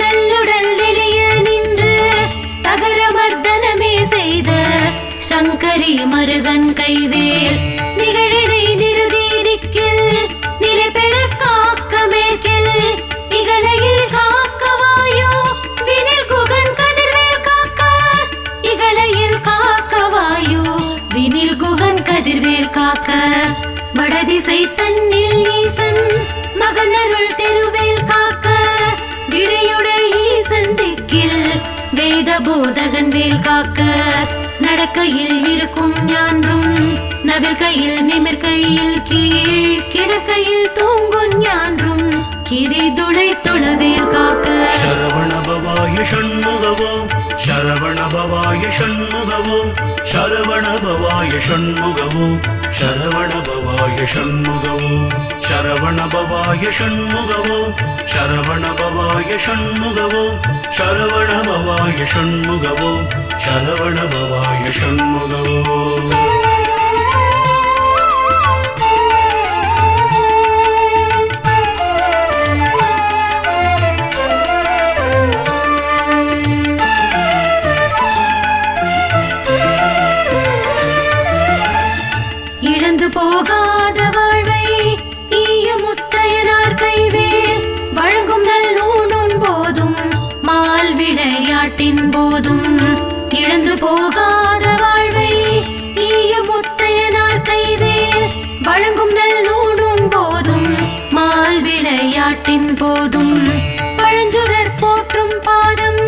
நல்லுடல் நெளிய நின்று தகரமர்தனமே செய்த சங்கரி மருகன் கைவேல் நிகழினை நிறுதி திக்கில் நிலை பெற காக்க மேற்கில் இகலையில் காக்க போதகன் வேல் காக்க நடக்கையில் இருக்கும் ஞான்றும் நவில் கையில் நிமிர் கையில் கீழ் கிடக்கையில் தூங்கும் ஞான்றும் கிரிதுளை துளவேல் காக்க சரவண பவாய ஷண்முகவோம் சரவண பவாய ஷண்முகவோம் சரவண பவாய ஷண்முகவோம் சரவண பவாய ஷண்முகவோம் சரவண பவாய ஷண்முகவோம் சரவண பவாய ஷண்முகவோம் சரவண பவாய ஷண்முகவோம் சரவண பவாய ஷண்முகவோம் இழந்து போகாத வாழ்வை ஈய முத்தையனார் கைவேல் வழங்கும் நல்லூணும் போதும் மால் விளையாட்டின் போதும் இழந்து போகாத வாழ்வை ஈய முத்தையனார் கைவேல் வழங்கும் நல்லூணும் போதும் மால் விளையாட்டின் போதும் பழஞ்சுரர் போற்றும் பாதம்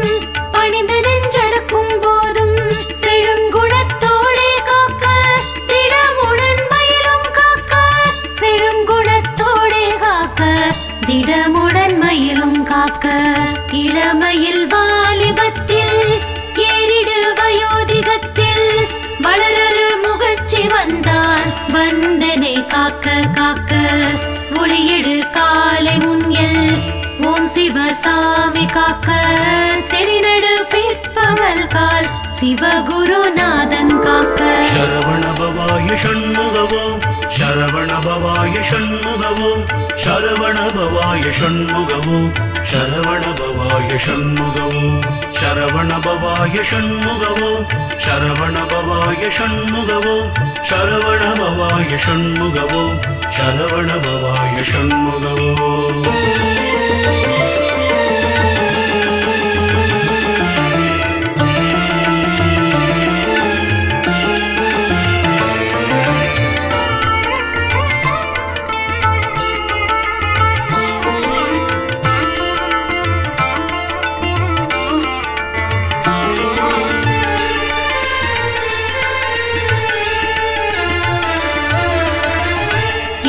பணிந்து நெஞ்சடக்கும் போதும் செழுங்குணத்தோடே காக்க திடமுடன் மயிலும் காக்க செழுங்குணத்தோடே காக்க திடமுடன் மயிலும் காக்க இளமையில் வாலிபத்தில் ஏறிடு வயோதிகத்தில் வளரரு முகர்ச்சி வந்தான் வந்தனை காக்க காக்க ஒளியெடு காலை முன்யல் ஓம் சிவசாமி காக்க தெளிநடு பிற்பகல் கால் சிவகுருநாதன் காக்க சரவண பவாய ஷண்முகவோம் சரவண பவாய ஷண்முகவோம் சரவண பவாய ஷண்முகவோம் சரவண பவாய ஷண்முகவோம் சரவண பவாய ஷண்முகவோம் சரவண பவாய ஷண்முகவோம் சரவண பவாய ஷண்முகவோம் சரவண பவாய ஷண்முகவோம்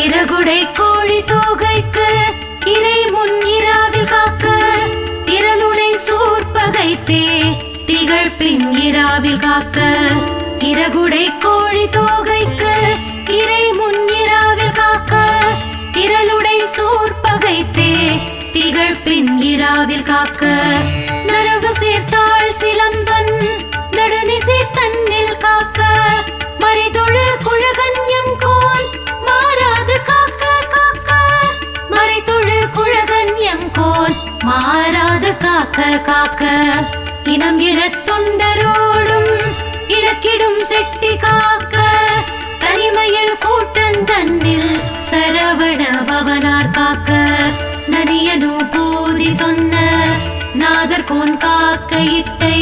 இறகுடை கோழி தோகைக்கு இறை முன் இராவில் காக்க திரளுடை சூர்பகைத்தே திகழ் பின் இராவில் காக்க இறகுடை கோழி தோகைக்கு இறை முன் இராவில் காக்க திரளுடை சூர்பகைத்தே திகழ் பின் இராவில் காக்க நரவு சேர்த்தாள் சிலம்பன் நடுநிசை தன்னில் காக்க மறைதொழு குழகன்யம் கோன் மாறாது காக்க காக்க மறைதொழு குழகன்யம் கோன் மாறாது காக்க காக்க இனம் என தொண்டரோடும் இழக்கிடும் செட்டி காக்க தனிமையில் கூட்டன் தன்னில் சரவண பவனார் காக்க நனியனு பூதி சொன்ன நாதர்கோன் காக்க இத்தை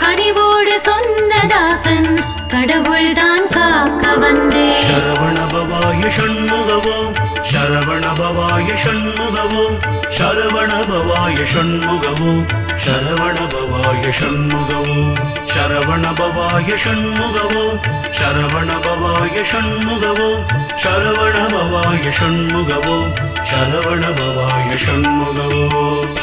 கனிவோடு சொன்ன தாசன் கடவுள்தான் காக்க வந்தே சரவண பவாய ஷண்முகவோம் சரவண பவாய ஷண்முகவோம் சரவண பவாய ஷண்முகவோம் சரவண பவாய ஷண்முகவோம் சரவண பவாய ஷண்முகவோம் சரவண பவாய ஷண்முகவோம் சரவண பவாய ஷண்முகவோம் சரவண பவாய ஷண்முகவோம்